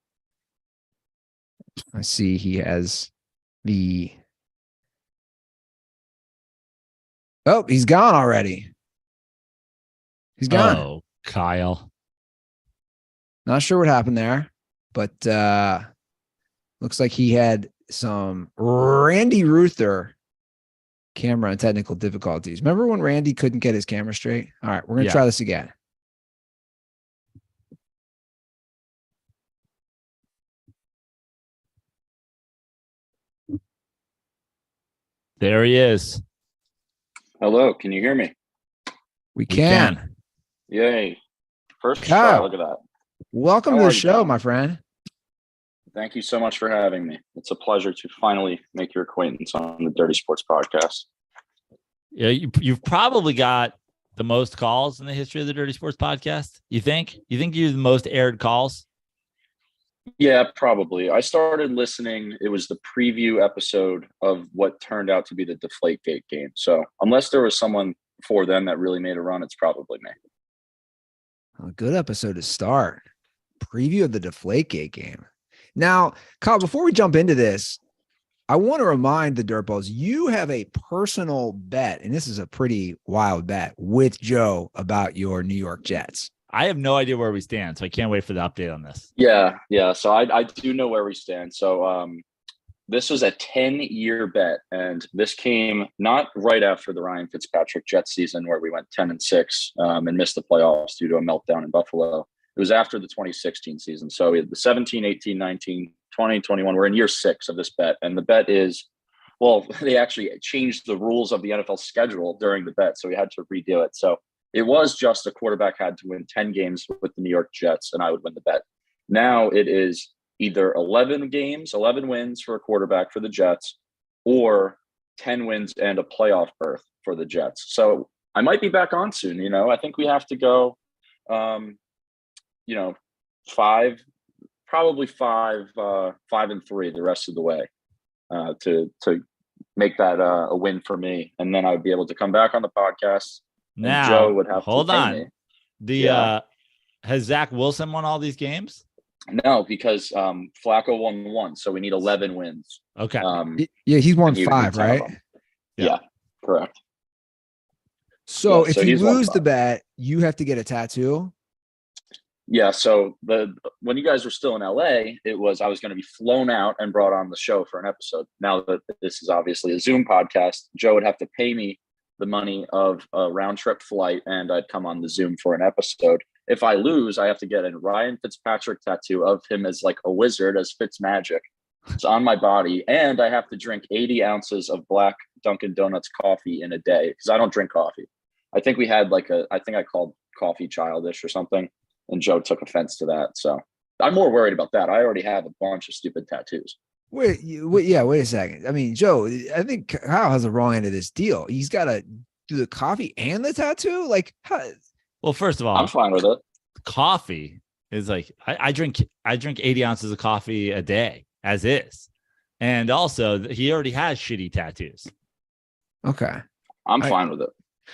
I see he has he's gone already. He's gone. Oh, Kyle. Not sure what happened there, but looks like he had some Randy Ruther camera and technical difficulties. Remember when Randy couldn't get his camera straight? All right, we're going to try this again. There he is. Hello, can you hear me? We can. Yay. First Kyle, try, look at that. Welcome to the show, my friend. Thank you so much for having me. It's a pleasure to finally make your acquaintance on the Dirty Sports Podcast. Yeah, you've probably got the most calls in the history of the Dirty Sports Podcast. You think? You think you're the most aired calls? Yeah, probably. I started listening. It was the preview episode of what turned out to be the Deflategate game. So unless there was someone before then that really made a run, it's probably me. A good episode to start. Preview of the Deflategate game. Now, Kyle, before we jump into this, I want to remind the Dirtballs, you have a personal bet, and this is a pretty wild bet, with Joe about your New York Jets. I have no idea where we stand, so I can't wait for the update on this. Yeah. So I do know where we stand. So this was a 10-year bet, and this came not right after the Ryan Fitzpatrick Jets season where we went 10-6 and missed the playoffs due to a meltdown in Buffalo. It was after the 2016 season. So we had the 17, 18, 19, 20, 21. We're in year 6 of this bet. And the bet is, well, they actually changed the rules of the NFL schedule during the bet. So we had to redo it. So it was just a quarterback had to win 10 games with the New York Jets, and I would win the bet. Now it is either 11 wins for a quarterback for the Jets, or 10 wins and a playoff berth for the Jets. So I might be back on soon. I think we have to go, 5 and 3 the rest of the way to make that a win for me. And then I would be able to come back on the podcast. Now, Joe would have hold to on. Me. Has Zach Wilson won all these games? No, because Flacco won 1, so we need 11 wins. Okay. Yeah, he's won 5, right? Yeah, correct. So if you lose the bet, you have to get a tattoo. Yeah. So when you guys were still in LA, I was going to be flown out and brought on the show for an episode. Now that this is obviously a Zoom podcast, Joe would have to pay me the money of a round trip flight, and I'd come on the Zoom for an episode. If I lose, I have to get a Ryan Fitzpatrick tattoo of him as like a wizard, as Fitzmagic. It's on my body, and I have to drink 80 ounces of black Dunkin' Donuts coffee in a day because I don't drink coffee. I think we had I think I called coffee childish or something. And Joe took offense to that. So I'm more worried about that. I already have a bunch of stupid tattoos. Wait a second. I mean, Joe, I think Kyle has the wrong end of this deal. He's got to do the coffee and the tattoo. Like, how? Well, first of all, I'm fine with it. Coffee is like, I drink 80 ounces of coffee a day as is. And also he already has shitty tattoos. Okay. I'm fine with it.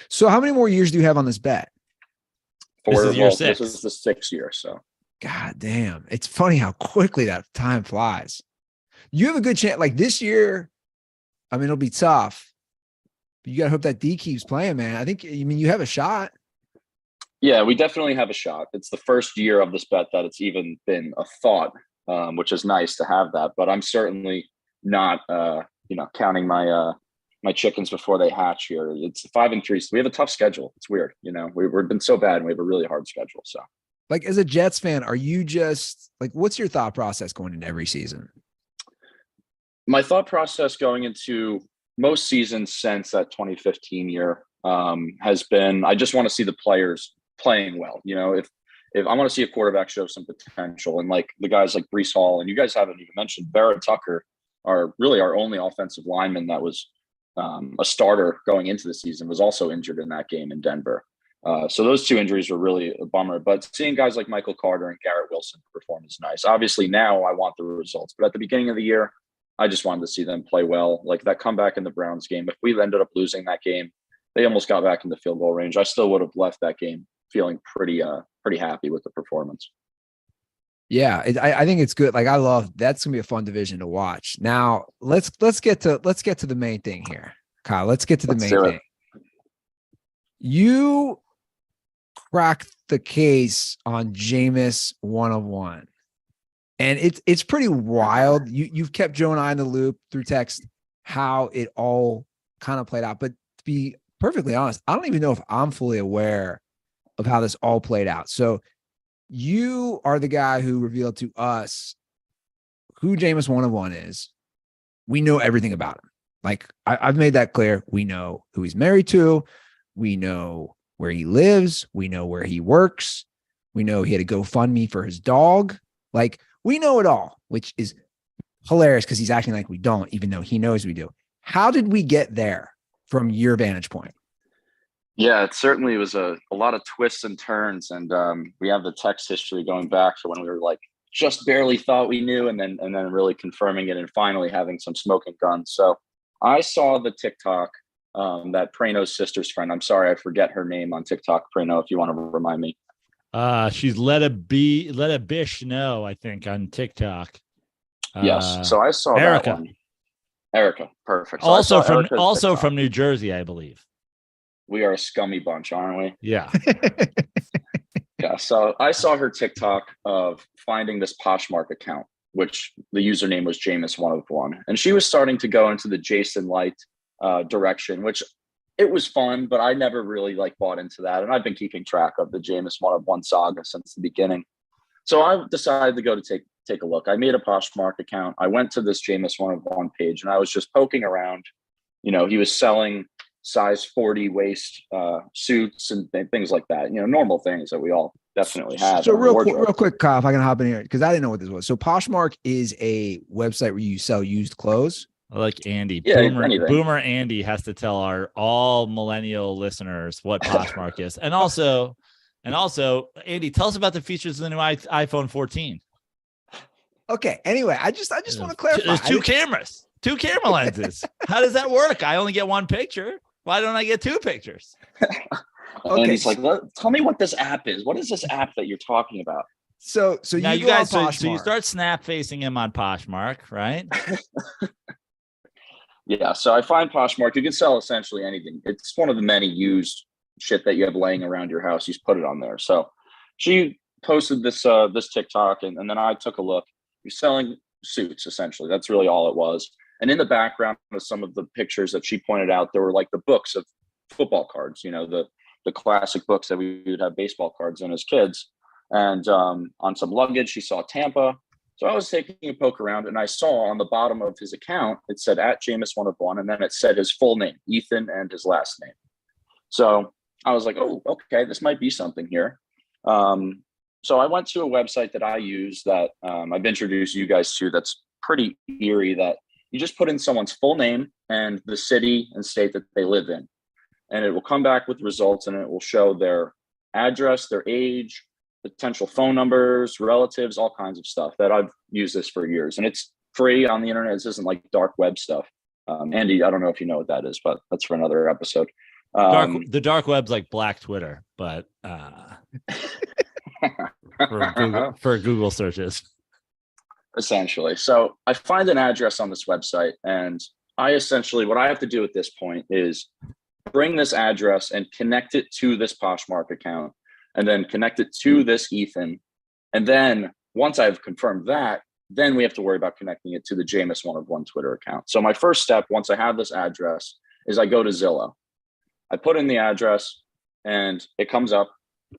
So how many more years do you have on this bet? This is year 6. This is the 6th year. So, God damn. It's funny how quickly that time flies. You have a good chance. Like this year, I mean, it'll be tough. But you got to hope that D keeps playing, man. I think, you have a shot. Yeah, we definitely have a shot. It's the first year of this bet that it's even been a thought, which is nice to have that. But I'm certainly not, counting my my chickens before they hatch here. It's 5-3. So we have a tough schedule. It's weird. We've been so bad and we have a really hard schedule. So, like, as a Jets fan, are you just like, what's your thought process going into every season? My thought process going into most seasons since that 2015 year has been, I just want to see the players playing well. If I want to see a quarterback show some potential, and like the guys like Breece Hall, and you guys haven't even mentioned Barrett Tucker, are really our only offensive lineman that was a starter going into the season, was also injured in that game in Denver. So those 2 injuries were really a bummer. But seeing guys like Michael Carter and Garrett Wilson perform is nice. Obviously now I want the results, but at the beginning of the year, I just wanted to see them play well. Like that comeback in the Browns game, if we ended up losing that game, they almost got back in the field goal range. I still would have left that game feeling pretty happy with the performance. Yeah, I think it's good. Like, I love that's gonna be a fun division to watch. Now let's get to the main thing here, Kyle. Let's get to the main thing. You cracked the case on Jameis 1 of 1, and it's pretty wild. You've kept Joe and I in the loop through text how it all kind of played out. But to be perfectly honest, I don't even know if I'm fully aware of how this all played out. So you are the guy who revealed to us who Jameis 1 of 1 is. We know everything about him. Like, I've made that clear. We know who he's married to. We know where he lives. We know where he works. We know he had a GoFundMe for his dog. Like, we know it all, which is hilarious because he's acting like we don't, even though he knows we do. How did we get there from your vantage point? Yeah, it certainly was a lot of twists and turns. And we have the text history going back to when we were like just barely thought we knew, and then really confirming it and finally having some smoking guns. So I saw the TikTok that Prano's sister's friend. I'm sorry, I forget her name on TikTok. Prano, if you want to remind me. She's let a bish know, I think, on TikTok. Yes. So I saw Erica. that one. Erica, perfect. So also from New Jersey, I believe. We are a scummy bunch, aren't we? Yeah. Yeah. So I saw her TikTok of finding this Poshmark account, which the username was Jameis 1 of 1. And she was starting to go into the Jason Light direction, which it was fun, but I never really bought into that. And I've been keeping track of the Jameis 1 of 1 saga since the beginning. So I decided to go to take a look. I made a Poshmark account. I went to this Jameis 1 of 1 page and I was just poking around. He was selling size 40 waist suits and things like that, normal things that we all definitely have. So real quick, Kyle, if I can hop in here, because I didn't know what this was. So Poshmark is a website where you sell used clothes. Like Andy. Yeah, Boomer Andy has to tell our all millennial listeners what Poshmark is. And also, Andy, tell us about the features of the new iPhone 14. Okay. Anyway, I just want to clarify. There's 2 cameras, 2 camera lenses. How does that work? I only get 1 picture. Why don't I get 2 pictures? Okay. And he's like, tell me what this app is. What is this app that you're talking about? So now you guys, so you start snap facing him on Poshmark, right? Yeah. So I find Poshmark. You can sell essentially anything. It's one of the many used shit that you have laying around your house. You just put it on there. So she posted this TikTok, and then I took a look. You're selling suits essentially. That's really all it was. And in the background of some of the pictures that she pointed out, there were like the books of football cards, the classic books that we would have baseball cards in as kids. And on some luggage, she saw Tampa. So I was taking a poke around and I saw on the bottom of his account, it said @Jameis 1 of 1. And then it said his full name, Ethan, and his last name. So I was like, oh, okay, this might be something here. So I went to a website that I use that I've introduced you guys to that's pretty eerie, that you just put in someone's full name and the city and state that they live in, and it will come back with results, and it will show their address, their age, potential phone numbers, relatives, all kinds of stuff. That I've used this for years, and it's free on the internet. This isn't like dark web stuff. Andy, I don't know if you know what that is, but that's for another episode. The dark web's like Black Twitter, but for Google searches. Essentially. So I find an address on this website, and what I have to do at this point is bring this address and connect it to this Poshmark account, and then connect it to this Ethan. And then once I've confirmed that, then we have to worry about connecting it to the Jameis 1 of 1 Twitter account. So my first step, once I have this address, is I go to Zillow. I put in the address and it comes up,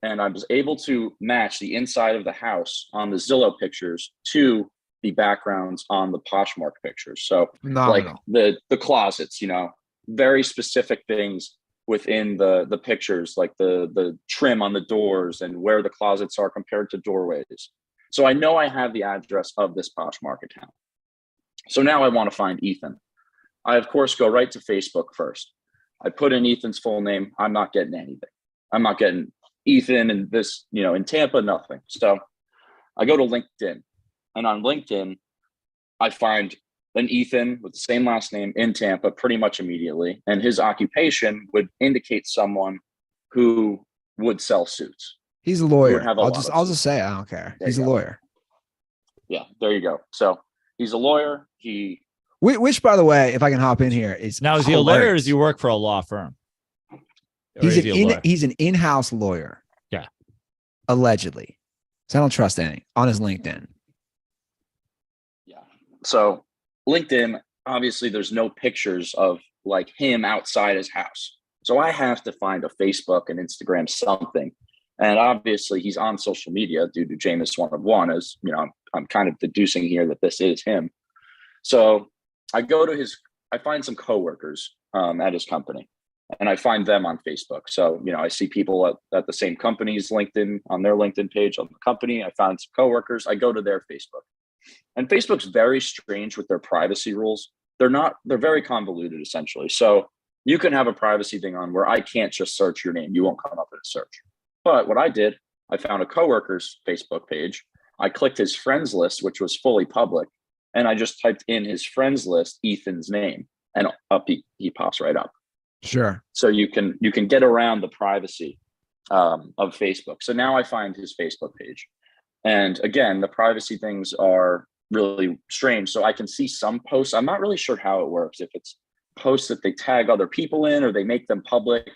and I was able to match the inside of the house on the Zillow pictures to the backgrounds on the Poshmark pictures. So like the closets, very specific things within the pictures, like the trim on the doors and where the closets are compared to doorways. So I know I have the address of this Poshmark account. So now I want to find Ethan. I, of course, go right to Facebook first. I put in Ethan's full name. I'm not getting anything. I'm not getting Ethan and this, in Tampa, nothing. So I go to LinkedIn, and on LinkedIn, I find an Ethan with the same last name in Tampa pretty much immediately. And his occupation would indicate someone who would sell suits. He's a lawyer. I'll just say, I don't care. He's a lawyer. Yeah, there you go. So he's a lawyer. Which, by the way, if I can hop in here, is now, is he a lawyer or does he work for a law firm? He's an in-house lawyer. Yeah. Allegedly. So I don't trust any on his LinkedIn. Yeah. So LinkedIn, obviously there's no pictures of like him outside his house. So I have to find a Facebook and Instagram something. And obviously he's on social media due to Jameis 1 of 1, as I'm kind of deducing here that this is him. So I go to I find some coworkers at his company, and I find them on Facebook. So, I see people at the same company's LinkedIn, on their LinkedIn page on the company. I found some coworkers. I go to their Facebook, and Facebook's very strange with their privacy rules. They're very convoluted, essentially. So you can have a privacy thing on where I can't just search your name. You won't come up in a search. But what I did, I found a coworker's Facebook page. I clicked his friends list, which was fully public. And I just typed in his friends list, Ethan's name, and up he pops right up. Sure. So you can get around the privacy of Facebook. So now I find his Facebook page. And again, the privacy things are really strange. So I can see some posts. I'm not really sure how it works, if it's posts that they tag other people in or they make them public.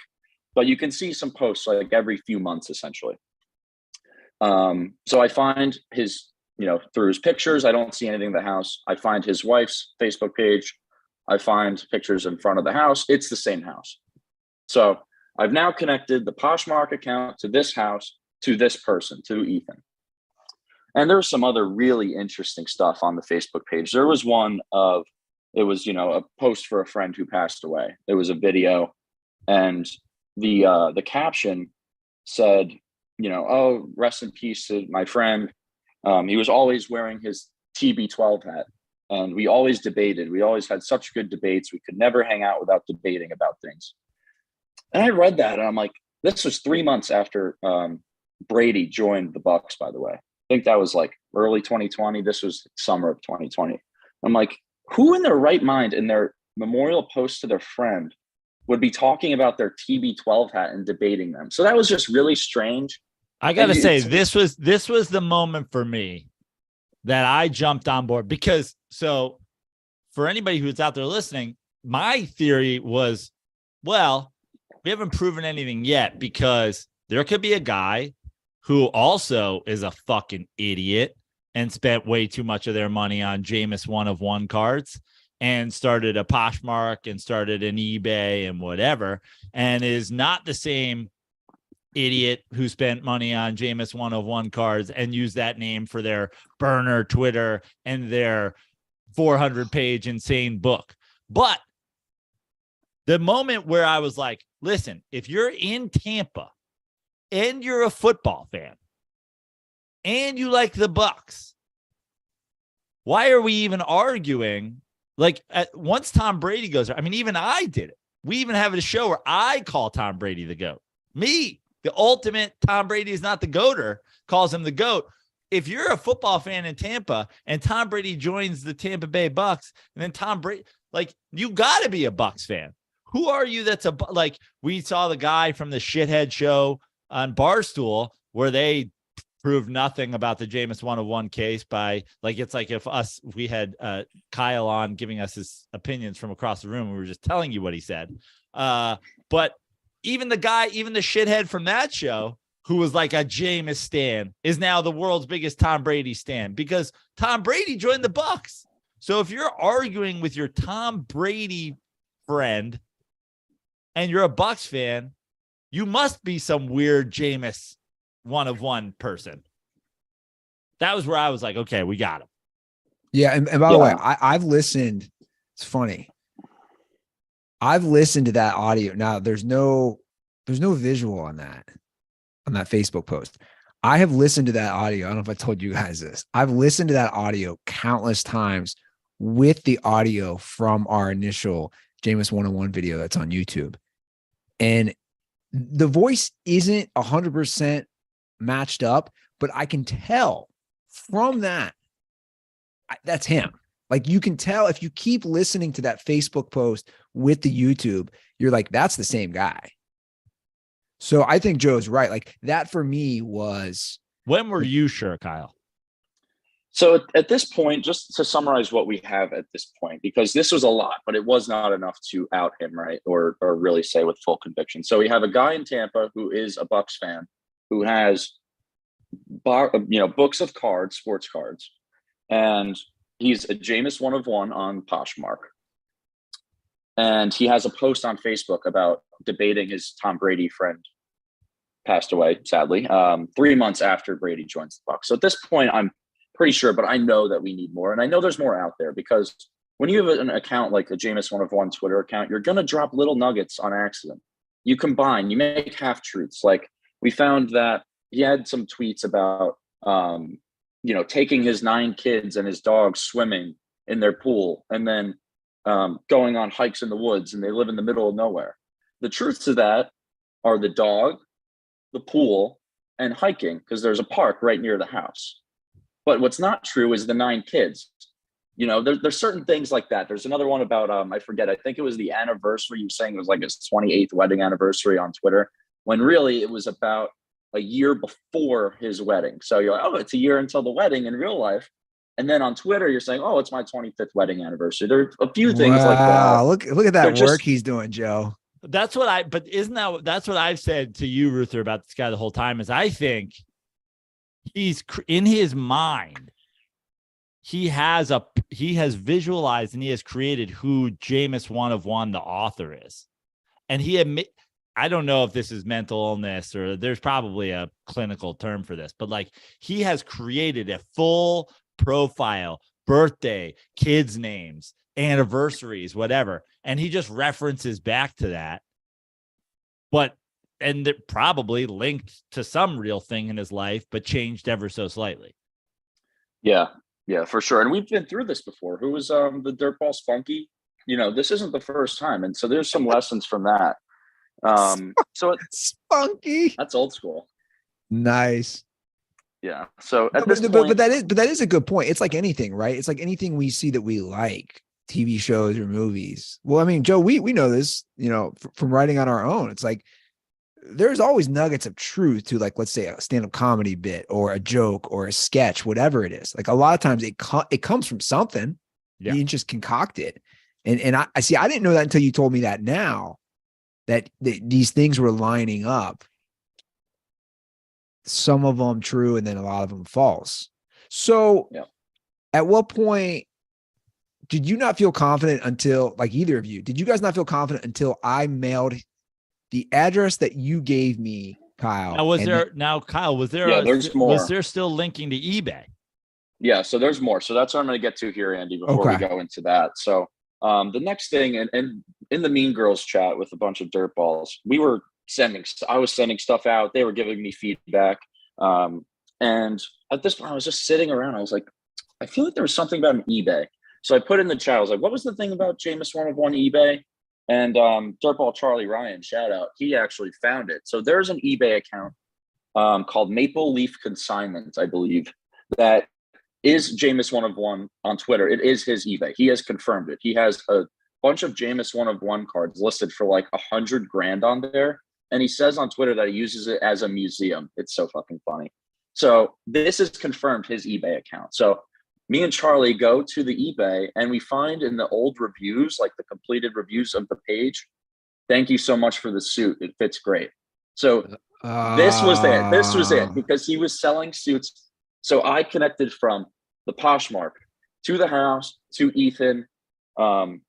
But you can see some posts like every few months, essentially. So I find his, through his pictures, I don't see anything in the house. I find his wife's Facebook page. I find pictures in front of the house. It's the same house. So I've now connected the Poshmark account to this house, to this person, to Ethan. And there was some other really interesting stuff on the Facebook page. There was one of, it was, a post for a friend who passed away. It was a video, and the caption said, oh, rest in peace to my friend. He was always wearing his TB12 hat, and we always debated. We always had such good debates. We could never hang out without debating about things. And I read that, and I'm like, this was 3 months after Brady joined the Bucs, by the way. I think that was like early 2020. This was summer of 2020. I'm like, who in their right mind in their memorial post to their friend would be talking about their TB12 hat and debating them? So that was just really strange. I got to say, this was the moment for me that I jumped on board, because so for anybody who's out there listening, my theory was, well, we haven't proven anything yet, because there could be a guy who also is a fucking idiot and spent way too much of their money on Jameis 1 of 1 cards and started a Poshmark and started an eBay and whatever, and is not the same idiot who spent money on Jameis 1 of 1 cards and used that name for their burner Twitter and their 400-page insane book. But The moment where I was like, listen, if you're in Tampa and you're a football fan and you like the Bucs, why are we even arguing? Like once Tom Brady goes, I mean, even I did it. We even have a show where I call Tom Brady the GOAT. Me, the ultimate Tom Brady is not the GOATer, calls him the GOAT. If you're a football fan in Tampa and Tom Brady joins the Tampa Bay Bucs, and then Tom Brady, like, you got to be a Bucs fan. Who are you that's like, we saw the guy from the shithead show on Barstool where they proved nothing about the Jameis 101 case by, like, it's like if we had Kyle on giving us his opinions from across the room. We were just telling you what he said. But even the shithead from that show who was like a Jameis stan is now the world's biggest Tom Brady stan because Tom Brady joined the Bucs. So if you're arguing with your Tom Brady friend and you're a Bucs fan, you must be some weird Jameis 101 person. That was where I was like, okay, we got him. Yeah. And by the way, I've listened. It's funny. I've listened to that audio. Now there's no visual on that Facebook post. I have listened to that audio. I don't know if I told you guys this. I've listened to that audio countless times with the audio from our initial Jameis 101 video that's on YouTube. And the voice isn't 100% matched up, but I can tell from that, that's him. Like, you can tell if you keep listening to that Facebook post with the YouTube, you're like, that's the same guy. So I think Joe's right. Like, that for me was. When were you sure, Kyle? So at this point, just to summarize what we have at this point, because this was a lot, but it was not enough to out him, right? Or really say with full conviction. So we have a guy in Tampa who is a Bucs fan, who has, books of cards, sports cards, and he's a Jameis 101 on Poshmark. And he has a post on Facebook about debating his Tom Brady friend passed away, sadly, 3 months after Brady joins the Bucs. So at this point, I'm pretty sure, but I know that we need more. And I know there's more out there because when you have an account like a Jameis 101 Twitter account, you're going to drop little nuggets on accident. You combine, you make half truths. Like, we found that he had some tweets about, taking his 9 kids and his dogs swimming in their pool and then going on hikes in the woods, and they live in the middle of nowhere. The truth to that are the dog, the pool, and hiking, because there's a park right near the house. But what's not true is the 9 kids. There's certain things like that. There's another one about, I forget, I think it was the anniversary. You were saying it was like his 28th wedding anniversary on Twitter, when really it was about a year before his wedding. So you're like, oh, it's a year until the wedding in real life. And then on Twitter, you're saying, oh, it's my 25th wedding anniversary. There are a few things like that. Look at that work he's doing, Joe. That's what I've said to you, Ruther, about this guy the whole time, is I think he's in his mind. He has visualized and he has created who Jameis 101, the author, is. And I don't know if this is mental illness or there's probably a clinical term for this, but like, he has created a full profile, birthday, kids' names, anniversaries, whatever. And he just references back to that. And it probably linked to some real thing in his life, but changed ever so slightly. Yeah, for sure. And we've been through this before. Who was the Dirtball Spunky? This isn't the first time. And so there's some lessons from that. So Spunky. That's old school. Nice. Yeah. So but that is a good point. It's like anything, right? It's like anything we see that we like, TV shows or movies. Well, I mean, Joe, we know this, from writing on our own. It's like there's always nuggets of truth to, like, let's say a stand-up comedy bit or a joke or a sketch, whatever it is. Like, a lot of times it comes from something. Yeah. You just concoct it. And I see, I didn't know that until you told me that now, that these things were lining up. Some of them true, and then a lot of them false. So At what point did you not feel confident until, like, either of you, did you guys not feel confident until I mailed the address that you gave me, Kyle? Kyle, was there, there's more. Was there still linking to eBay? Yeah. So there's more. So that's what I'm going to get to here, Andy, before we go into that. So The next thing, and in the Mean Girls chat with a bunch of dirt balls, I was sending stuff out. They were giving me feedback. And at this point, I was just sitting around. I was like, I feel like there was something about an eBay. So I put in the chat, I was like, what was the thing about Jameis 1 of 1 eBay? And Dirtball Charlie Ryan, shout out, he actually found it. So there's an eBay account called Maple Leaf Consignment, I believe, that is Jameis 1 of 1 on Twitter. It is his eBay. He has confirmed it. He has a bunch of Jameis 1 of 1 cards listed for like $100,000 on there. And he says on Twitter that he uses it as a museum. It's so fucking funny. So this is confirmed his eBay account. So me and Charlie go to the eBay and we find in the old reviews, like the completed reviews of the page, thank you so much for the suit. It fits great. So this was it. This was it because he was selling suits. So I connected from the Poshmark to the house, to Ethan, to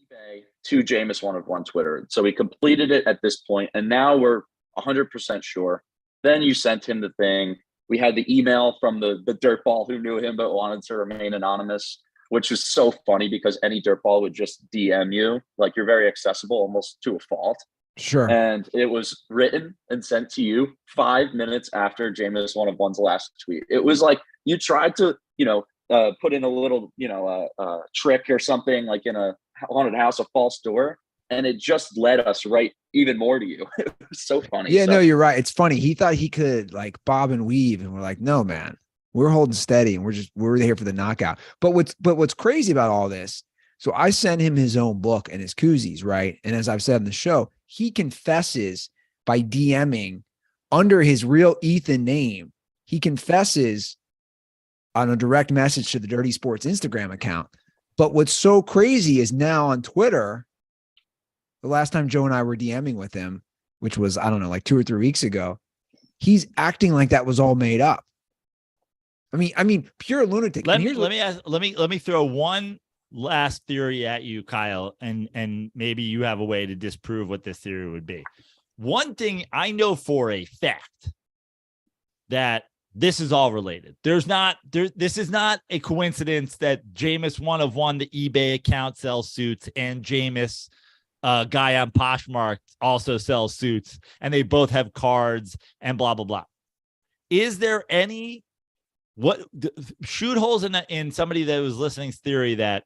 eBay, to Jameis 1 of 1 Twitter. So we completed it at this point, and now we're 100% sure. Then you sent him the thing. We had the email from the dirtball who knew him but wanted to remain anonymous, which was so funny because any dirtball would just DM you. Like, you're very accessible almost to a fault. Sure. And it was written and sent to you 5 minutes after Jameis 1 of 1's last tweet. It was like you tried to, put in a little, trick or something like in a haunted house, a false door, and it just led us right even more to you. It was so funny. Yeah, no, you're right. It's funny. He thought he could like bob and weave, and we're like, no, man, we're holding steady, and we're here for the knockout. But what's crazy about all this? So I sent him his own book and his koozies, right? And as I've said in the show, he confesses by DMing under his real Ethan name. He confesses on a direct message to the Dirty Sports Instagram account. But what's so crazy is now on Twitter, the last time Joe and I were DMing with him, which was, I don't know, like 2 or 3 weeks ago, he's acting like that was all made up. I mean, pure lunatic. Let me throw one last theory at you, Kyle, and maybe you have a way to disprove what this theory would be. One thing I know for a fact that this is all related. This is not a coincidence that Jameis 1 of 1, the eBay account, sells suits, and Jameis, guy on Poshmark, also sells suits, and they both have cards and blah blah blah. Is there any shoot holes in somebody that was listening's theory that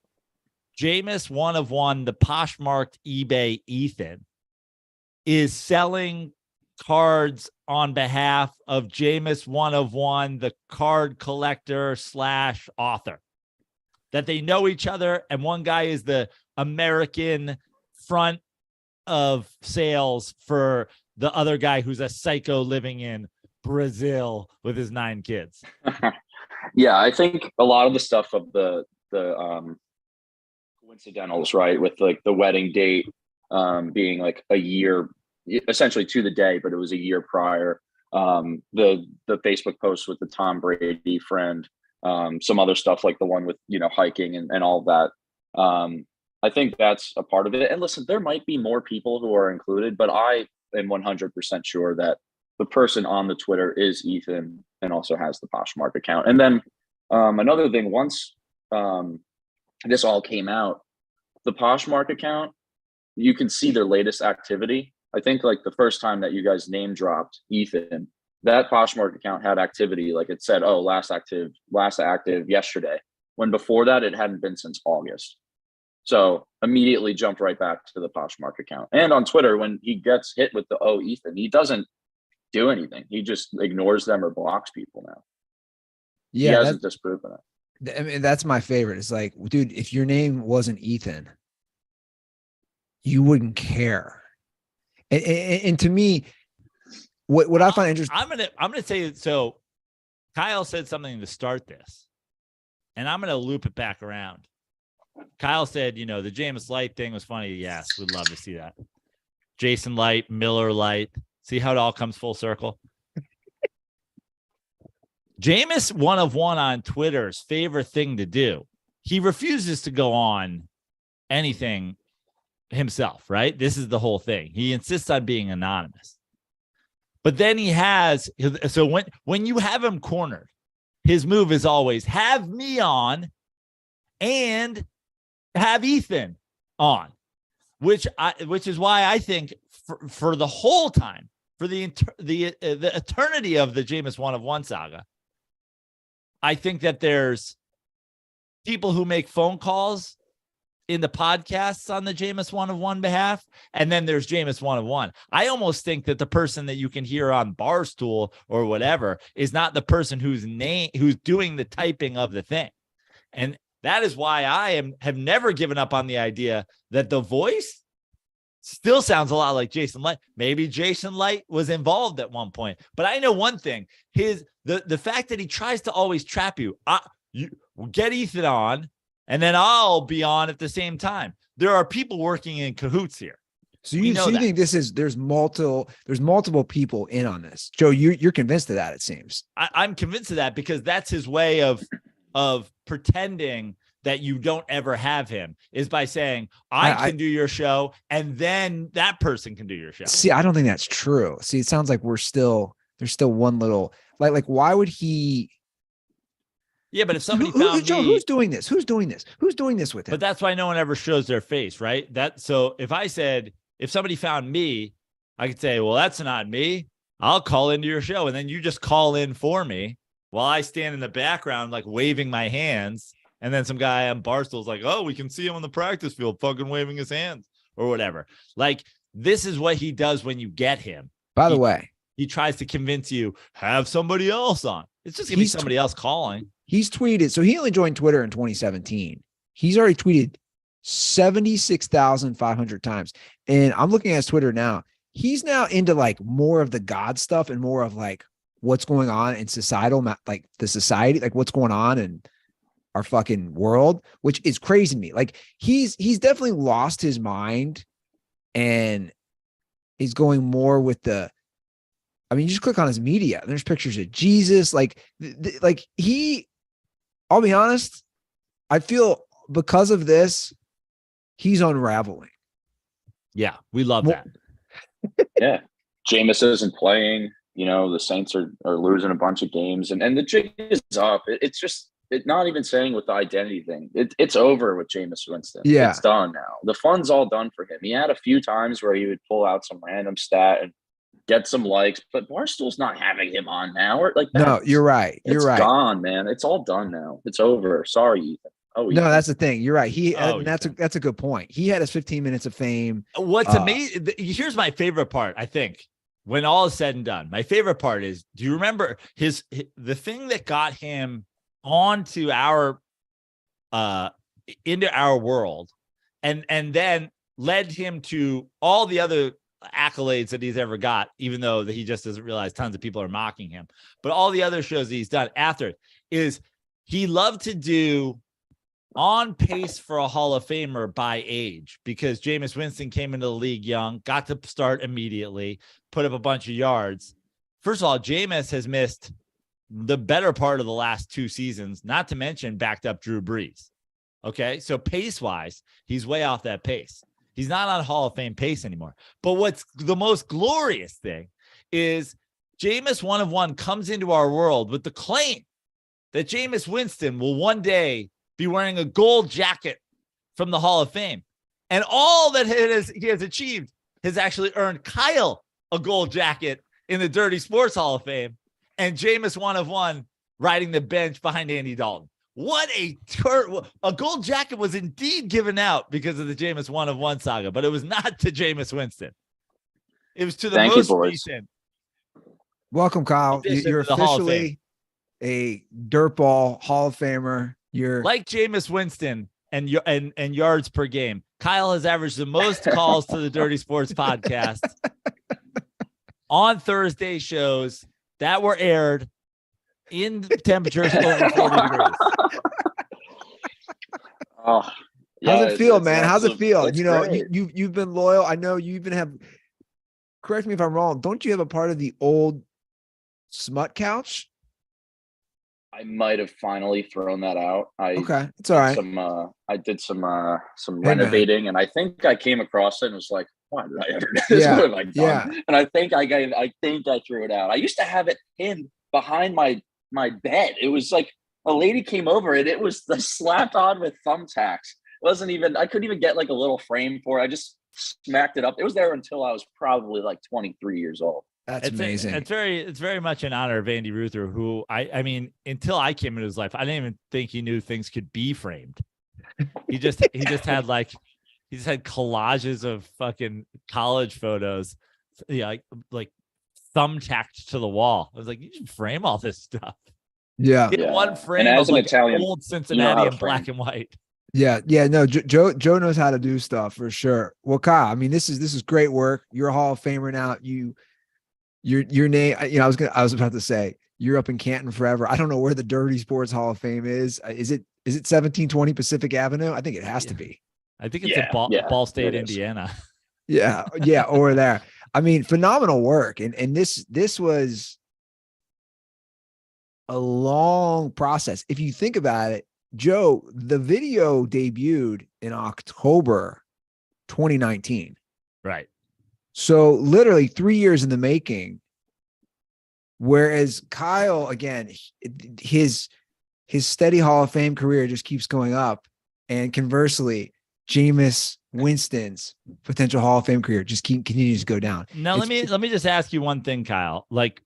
Jameis 1 of 1, the Poshmarked eBay Ethan, is selling cards on behalf of Jameis 1 of 1, the card collector / author, that they know each other, and one guy is the American front of sales for the other guy who's a psycho living in Brazil with his 9 kids. Yeah, I think a lot of the stuff of the coincidentals, right, with like the wedding date being like a year, essentially to the day, but it was a year prior. The Facebook post with the Tom Brady friend, some other stuff like the one with hiking and all of that. I think that's a part of it. And listen, there might be more people who are included, but I am 100% sure that the person on the Twitter is Ethan and also has the Poshmark account. And then another thing, once this all came out, the Poshmark account, you can see their latest activity. I think like the first time that you guys name dropped Ethan, that Poshmark account had activity. Like it said, oh, last active yesterday, when before that it hadn't been since August. So immediately jumped right back to the Poshmark account. And on Twitter, when he gets hit with the Ethan, he doesn't do anything. He just ignores them or blocks people now. Yeah, he hasn't disproven it. I mean, that's my favorite. It's like, dude, if your name wasn't Ethan, you wouldn't care. And to me, what I find interesting, I'm gonna say, so Kyle said something to start this, and I'm gonna loop it back around. Kyle said, the Jameis Light thing was funny. Yes, we'd love to see that. Jason Light, Miller Light. See how it all comes full circle. Jameis 1 of 1 on Twitter's favorite thing to do. He refuses to go on anything himself, right? This is the whole thing. He insists on being anonymous. But then he has, so when you have him cornered, his move is always have me on and have Ethan on, which is why I think for the whole time, for the eternity of the Jameis 1-of-1 saga, I think that there's people who make phone calls in the podcasts on the Jameis 1-of-1 behalf, and then there's Jameis 1-of-1. I almost think that the person that you can hear on Barstool or whatever is not the person who's doing the typing of the thing. And that is why I have never given up on the idea that the voice still sounds a lot like Jason Light. Maybe Jason Light was involved at one point, but I know one thing: the fact that he tries to always trap you. You get Ethan on, and then I'll be on at the same time. There are people working in cahoots here. So you think there's multiple people in on this, Joe? You're convinced of that? It seems I'm convinced of that because that's his way of pretending that you don't ever have him, is by saying I can do your show and then that person can do your show. See, I don't think that's true. See, it sounds like there's still one little like why would he? Yeah, but if somebody found Joe, who's doing this? Who's doing this with him? But that's why no one ever shows their face, right? So if somebody found me, I could say, well, that's not me. I'll call into your show, and then you just call in for me while I stand in the background, like waving my hands. And then some guy on Barstool's like, oh, we can see him on the practice field fucking waving his hands or whatever. Like, this is what he does when you get him. By the way, he tries to convince you, have somebody else on. It's just going to be somebody else calling. He's tweeted. So he only joined Twitter in 2017. He's already tweeted 76,500 times. And I'm looking at his Twitter now. He's now into like more of the God stuff and more of like what's going on in societal, like the society, like what's going on in our fucking world, which is crazy to me. Like he's definitely lost his mind and he's going more with you just click on his media and there's pictures of Jesus. Like I'll be honest, I feel because of this, he's unraveling. Yeah, we love that. Yeah. Jameis isn't playing. The Saints are losing a bunch of games and the jig is up. It's just not even saying with the identity thing. It's over with Jameis Winston. Yeah. It's done now. The fun's all done for him. He had a few times where he would pull out some random stat and get some likes, but Barstool's not having him on now. Or like no, you're right. You're right. It's gone, man. It's all done now. It's over. Sorry, Ethan. Oh, no, that's the thing. You're right. That's a good point. He had his 15 minutes of fame. What's amazing? Here's my favorite part. I think when all is said and done, my favorite part is: do you remember the thing that got him onto our into our world, and then led him to all the other accolades that he's ever got, even though that he just doesn't realize tons of people are mocking him. But all the other shows that he's done after is he loved to do on pace for a Hall of Famer by age, because Jameis Winston came into the league young, got to start immediately, put up a bunch of yards. First of all, Jameis has missed the better part of the last 2 seasons, not to mention backed up Drew Brees. Okay, so pace-wise, he's way off that pace. He's not on Hall of Fame pace anymore. But what's the most glorious thing is Jameis 1-of-1 comes into our world with the claim that Jameis Winston will one day be wearing a gold jacket from the Hall of Fame. And all that he has achieved has actually earned Kyle a gold jacket in the Dirty Sports Hall of Fame, and Jameis 1-of-1 riding the bench behind Andy Dalton. What a gold jacket was indeed given out because of the Jameis 1-of-1 saga, but it was not to Jameis Winston. It was to the most recent. Welcome, Kyle. You're officially a Dirtball Hall of Famer. You're like Jameis Winston and yards per game. Kyle has averaged the most calls to the Dirty Sports podcast on Thursday shows that were aired in temperatures over 40 degrees. Oh, yeah, how's it feel, man? How's it feel? You've been loyal. I know you even have. Correct me if I'm wrong. Don't you have a part of the old smut couch? I might have finally thrown that out. Okay, it's all right. I did some renovating, and I think I came across it and was like, "Why did I ever do this? Yeah, what have I done?" Yeah. And I think I threw it out. I used to have it pinned behind my bed. It was like a lady came over and it was slapped on with thumbtacks. I couldn't even get like a little frame for it. I just smacked it up. It was there until I was probably like 23 years old. That's amazing. It's very much in honor of Andy Ruther, who I mean, until I came into his life, I didn't even think he knew things could be framed. He just had collages of fucking college photos, like thumbtacked to the wall. I was like, you should frame all this stuff. Yeah. Get one frame and of as an like Italian, old Cincinnati in black and white. Yeah. No, Joe knows how to do stuff for sure. Well, Kyle, I mean, this is great work. You're a Hall of Famer now. Your name, I was about to say you're up in Canton forever. I don't know where the Dirty Sports Hall of Fame is. Is it 1720 Pacific Avenue? I think it has to be. I think it's in Ball State, Indiana. Yeah, over there. I mean, phenomenal work. And this was a long process. If you think about it, Joe, the video debuted in October 2019. Right. So literally 3 years in the making. Whereas Kyle, again, his steady Hall of Fame career just keeps going up. And conversely, Jameis Winston's potential Hall of Fame career just continues to go down. Now, let me just ask you one thing, Kyle. Like,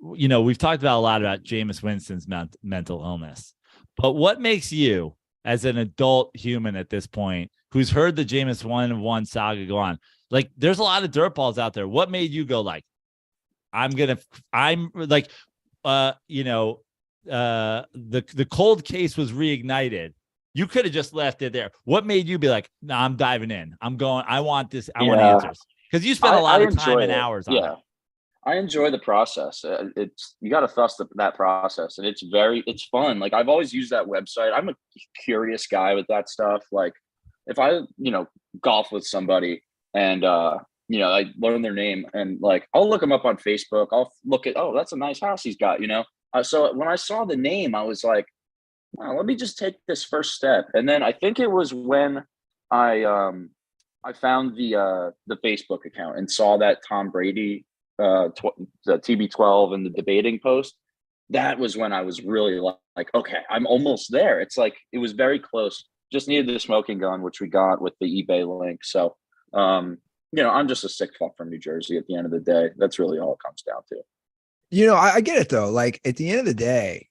we've talked a lot about Jameis Winston's mental illness, but what makes you, as an adult human at this point, who's heard the Jameis 1-1 saga go on, like, there's a lot of dirt balls out there. What made you go like, the cold case was reignited. You could have just left it there. What made you be like, no, I'm diving in. I'm going, I want this. I want answers. Because you spent a lot of time and hours on it. I enjoy the process. You got to trust that process. And it's fun. Like, I've always used that website. I'm a curious guy with that stuff. Like, if I, golf with somebody and, I learn their name and like, I'll look them up on Facebook. I'll look at, oh, that's a nice house he's got, So when I saw the name, I was like, oh, let me just take this first step. And then I think it was when I found the Facebook account and saw that Tom Brady, the TB12 and the debating post. That was when I was really like, okay, I'm almost there. It's like, it was very close. Just needed the smoking gun, which we got with the eBay link. So, I'm just a sick fuck from New Jersey at the end of the day. That's really all it comes down to. I get it though. Like, at the end of the day,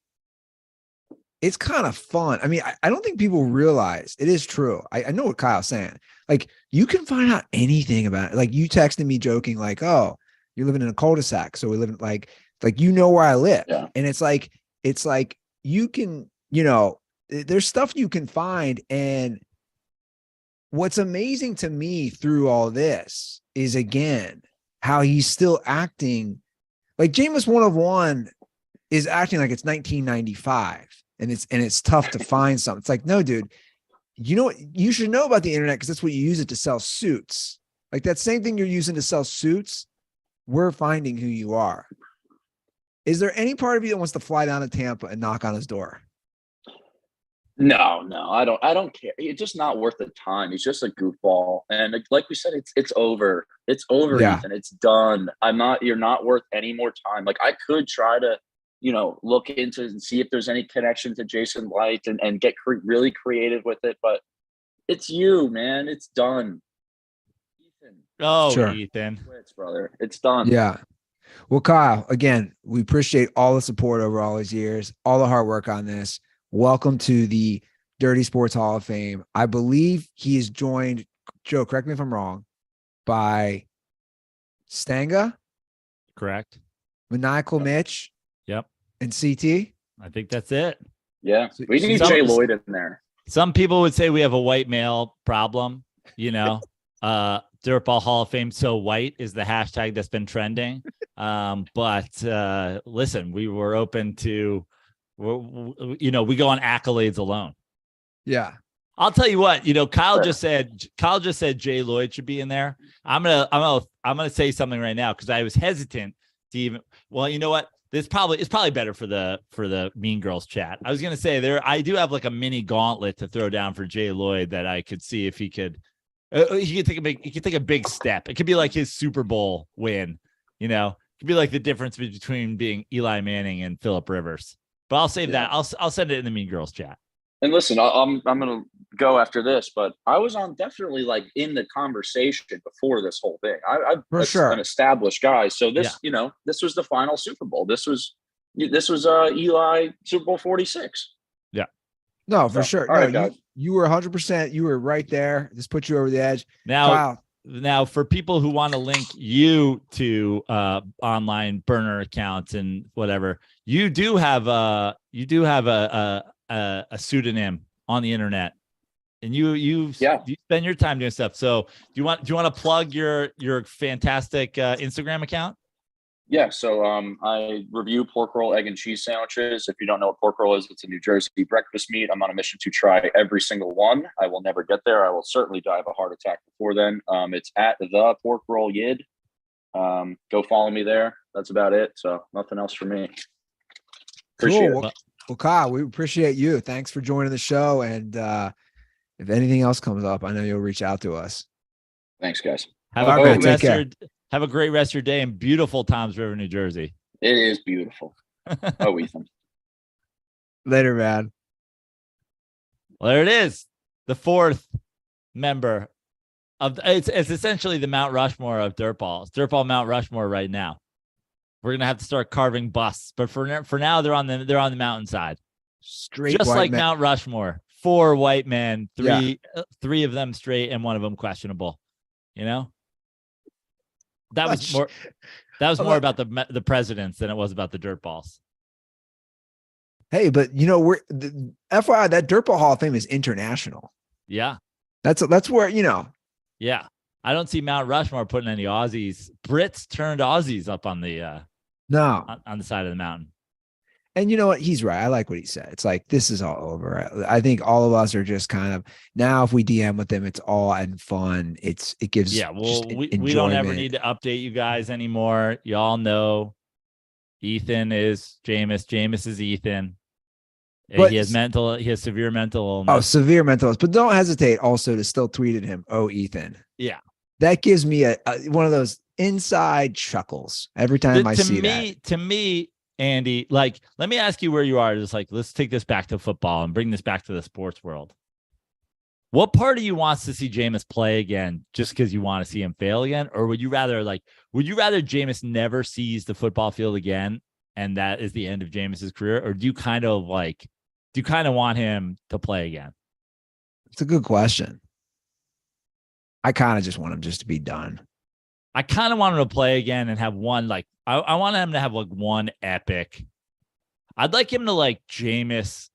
it's kind of fun. I mean, I don't think people realize it is true. I know what Kyle's saying. Like, you can find out anything about it. Like, you texted me joking, like, oh, you're living in a cul-de-sac. So we live in like where I live. Yeah. And it's like you can, there's stuff you can find. And what's amazing to me through all this is, again, how he's still acting like Jameis 1-1 is acting like it's 1995. And it's tough to find something. It's like, no, dude, you should know about the internet because that's what you use it to sell suits. Like, that same thing you're using to sell suits, we're finding who you are. Is there any part of you that wants to fly down to Tampa and knock on his door? No, I don't care. It's just not worth the time. He's just a goofball. And like we said, it's over. It's over, yeah. Ethan. It's done. You're not worth any more time. Like, I could try to, look into and see if there's any connection to Jason Light and get really creative with it. But it's you, man. It's done. Ethan. Oh, sure. Ethan. Quits, brother. It's done. Yeah. Well, Kyle, again, we appreciate all the support over all these years, all the hard work on this. Welcome to the Dirty Sports Hall of Fame. I believe he is joined, Joe, correct me if I'm wrong, by Stanga. Correct. Maniacal Mitch. Yep. And CT. I think that's it. Yeah. We need Jay Lloyd in there. Some people would say we have a white male problem, Dirtball Hall of Fame so white is the hashtag that's been trending. But listen, we were open to, we go on accolades alone. Yeah. I'll tell you what, Kyle just said Jay Lloyd should be in there. I'm gonna say something right now because I was hesitant to even. Well, you know what? It's probably better for the Mean Girls chat. I was gonna say I do have like a mini gauntlet to throw down for Jay Lloyd that I could see if he could take a big step. It could be like his Super Bowl win. It could be like the difference between being Eli Manning and Phillip Rivers. But I'll save that. I'll send it in the Mean Girls chat. And listen, I'm going to go after this, but I was on definitely like in the conversation before this whole thing. I'm an established guy. So this, this was the final Super Bowl. This was Eli Super Bowl 46. Yeah. No, for sure. No, right, you were 100%. You were right there. This put you over the edge. Now, for people who want to link you to online burner accounts and whatever, you do have a pseudonym on the internet, and you spend your time doing stuff. So do you want to plug your fantastic Instagram account? Yeah, so I review pork roll, egg, and cheese sandwiches. If you don't know what pork roll is, it's a New Jersey breakfast meat. I'm on a mission to try every single one. I will never get there. I will certainly die of a heart attack before then. It's at the pork roll yid. Go follow me there. That's about it. So nothing else for me. Appreciate it. Well, Kyle, we appreciate you. Thanks for joining the show. And if anything else comes up, I know you'll reach out to us. Thanks, guys. Have a great rest of your day in beautiful Toms River, New Jersey. It is beautiful. Oh, Ethan. Later, man. Well, there it is. The fourth member of it's essentially the Mount Rushmore of DirtBall. It's DirtBall Mount Rushmore right now. We're gonna have to start carving busts, but for now they're on the mountainside. Straight, just like Mount Rushmore. 4 white men, three of them straight, and one of them questionable. That was more about the presidents than it was about the dirt balls. Hey, but we're FYI, that DirtBall Hall of Fame is international. Yeah. That's where, Yeah. I don't see Mount Rushmore putting any Aussies. Brits turned Aussies up on the on the side of the mountain. And you know what? He's right. I like what he said. It's like, this is all over. I think all of us are just kind of, now if we DM with them, it's all and fun. It gives. Yeah. Well, we don't ever need to update you guys anymore. Y'all know Ethan is Jameis. Jameis is Ethan. But he has severe mental illness. Oh, severe mental illness. But don't hesitate also to still tweet at him. Oh, Ethan. Yeah. That gives me one of those inside chuckles every time I see that. To me, Andy, like, let me ask you where you are. Just like, let's take this back to football and bring this back to the sports world. What part of you wants to see Jameis play again just because you want to see him fail again? Or would you rather Jameis never sees the football field again and that is the end of Jameis's career? Or do you kind of want him to play again? It's a good question. I kind of just want him just to be done. I kind of want him to play again and have one, like, I want him to have like one epic. I'd like him to Jameis.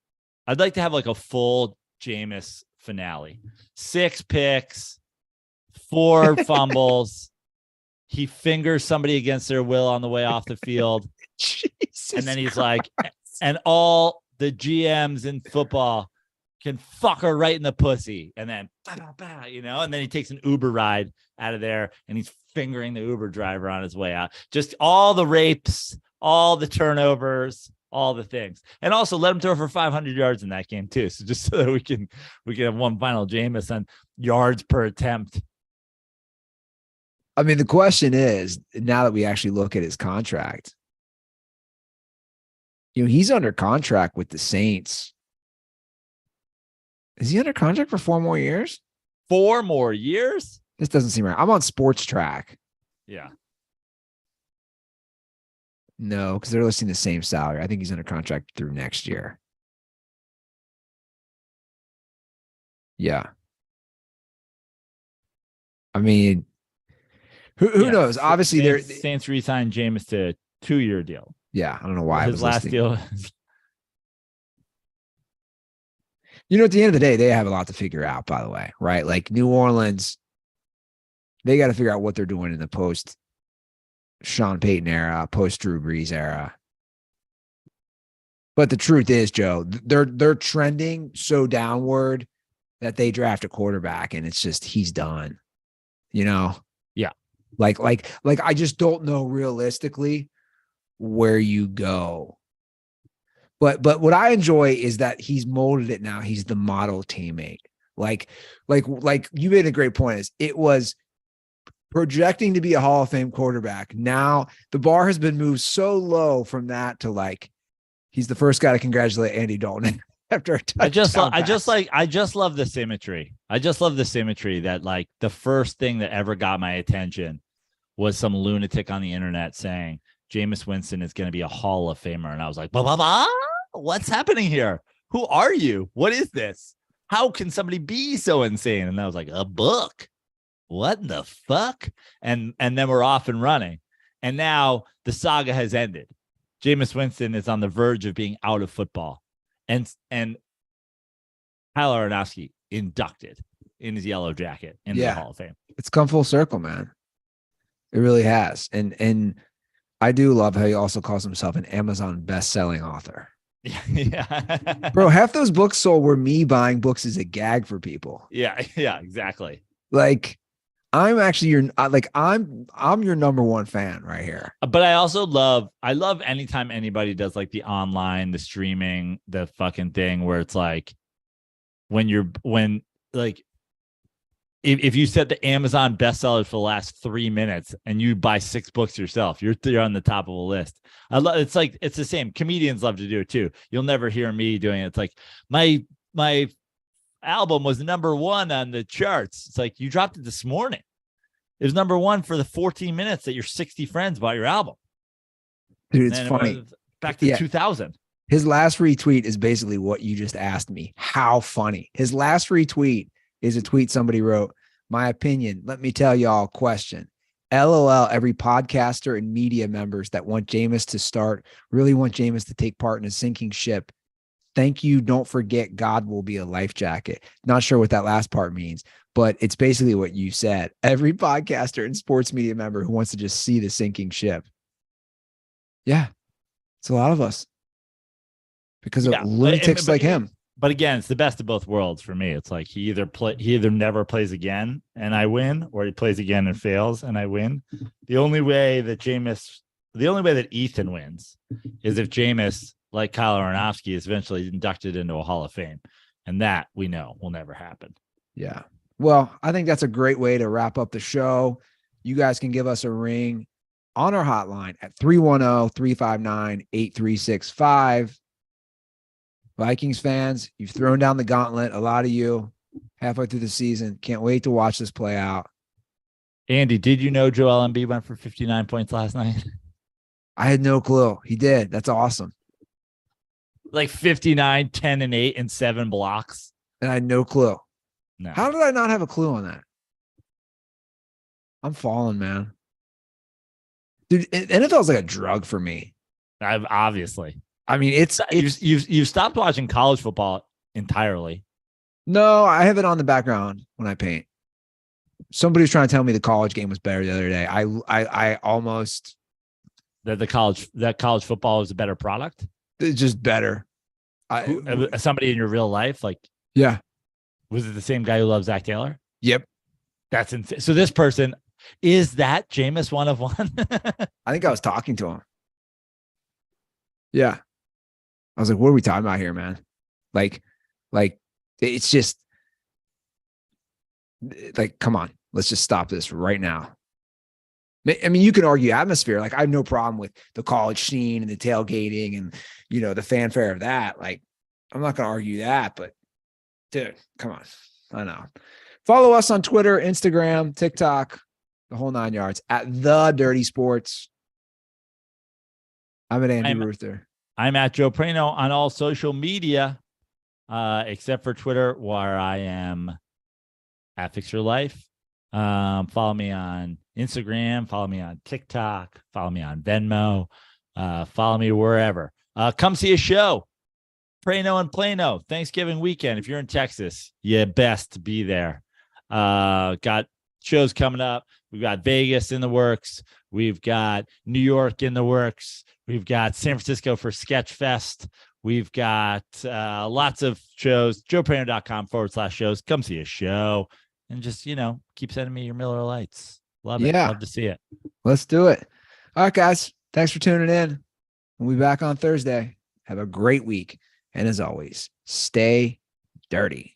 I'd like to have like a full Jameis finale. 6 picks, 4 fumbles. He fingers somebody against their will on the way off the field. And then he's like, and all the GMs in football can fuck her right in the pussy. And then, and then he takes an Uber ride out of there and he's fingering the Uber driver on his way out. Just all the rapes, all the turnovers, all the things. And also let him throw for 500 yards in that game too. So just so that we can have one final Jameis on yards per attempt. I mean, the question is, now that we actually look at his contract, he's under contract with the Saints. Is he under contract for 4 more years? 4 more years? This doesn't seem right. I'm on Sports Track. Yeah. No, because they're listing the same salary. I think he's under contract through next year. Yeah. I mean, who knows? Obviously, Saints re-signed Jameis to a 2-year deal. Yeah, I don't know why. His last deal. At the end of the day, they have a lot to figure out, by the way, right? Like New Orleans, they got to figure out what they're doing in the post Sean Payton era, post Drew Brees era. But the truth is, Joe, they're trending so downward that they draft a quarterback and it's just, he's done, Yeah. Like I just don't know realistically where you go. But what I enjoy is that he's molded it now. He's the model teammate. Like you made a great point. Is it was projecting to be a Hall of Fame quarterback. Now the bar has been moved so low from that to he's the first guy to congratulate Andy Dalton after a touchdown. I just love the symmetry. I just love the symmetry that like the first thing that ever got my attention was some lunatic on the internet saying Jameis Winston is going to be a Hall of Famer. And I was like, blah, blah, blah. What's happening here? Who are you? What is this? How can somebody be so insane? And I was like, a book. What the fuck? And then we're off and running. And now the saga has ended. Jameis Winston is on the verge of being out of football. And Kyle Aronofsky inducted in his yellow jacket into the Hall of Fame. It's come full circle, man. It really has. And I do love how he also calls himself an Amazon best-selling author. Yeah. Bro, half those books sold were me buying books as a gag for people. Yeah, exactly. Like, I'm actually I'm your number one fan right here. But I also love anytime anybody does like the online, the streaming, the fucking thing where it's like if you set the Amazon bestsellers for the last 3 minutes and you buy 6 books yourself, you're on the top of a list. It's like, it's the same. Comedians love to do it too. You'll never hear me doing it. It's like my album was number 1 on the charts. It's like, you dropped it this morning. It was number 1 for the 14 minutes that your 60 friends bought your album. Dude, it's funny. Back to 2000. His last retweet is basically what you just asked me. How funny. His last retweet is a tweet somebody wrote. My opinion, let me tell y'all question. LOL, every podcaster and media members that want Jameis to start really want Jameis to take part in a sinking ship. Thank you. Don't forget, God will be a life jacket. Not sure what that last part means, but it's basically what you said. Every podcaster and sports media member who wants to just see the sinking ship. Yeah, it's a lot of us because of lunatics like him. But again, it's the best of both worlds for me. It's like he either never plays again and I win, or he plays again and fails and I win. The only way that Ethan wins is if Jameis, like Kyle Aronofsky, is eventually inducted into a Hall of Fame. And that we know will never happen. Yeah. Well, I think that's a great way to wrap up the show. You guys can give us a ring on our hotline at 310-359-8365. Vikings fans, you've thrown down the gauntlet. A lot of you halfway through the season. Can't wait to watch this play out. Andy, did you know Joel Embiid went for 59 points last night? I had no clue. He did. That's awesome. Like 59, 10 and 8 and 7 blocks. And I had no clue. No. How did I not have a clue on that? I'm falling, man. Dude, NFL is like a drug for me. Obviously. I mean, it's you've stopped watching college football entirely. No, I have it on the background when I paint. Somebody was trying to tell me the college game was better the other day. I almost that college football is a better product. It's just better. Somebody in your real life, like, yeah, was it the same guy who loves Zach Taylor? Yep, that's insane. So this person is that Jameis one of one. I think I was talking to him. Yeah. I was like, what are we talking about here, man? Like it's just like, come on, let's just stop this right now. I mean, you can argue atmosphere. Like, I have no problem with the college scene and the tailgating and, the fanfare of that. Like, I'm not going to argue that, but dude, come on. I know. Follow us on Twitter, Instagram, TikTok, the whole 9 yards at The Dirty Sports. I'm at Andy Ruther. I'm at Joe Prano on all social media, except for Twitter, where I am at Fix Your Life. Follow me on Instagram. Follow me on TikTok. Follow me on Venmo. Follow me wherever. Come see a show. Prano and Plano, Thanksgiving weekend. If you're in Texas, you best be there. Got shows coming up. We've got Vegas in the works. We've got New York in the works. We've got San Francisco for Sketch Fest. We've got lots of shows. JoePrano.com/shows. Come see a show and just, keep sending me your Miller Lights. Love it. Love to see it. Let's do it. All right, guys. Thanks for tuning in. We'll be back on Thursday. Have a great week. And as always, stay dirty.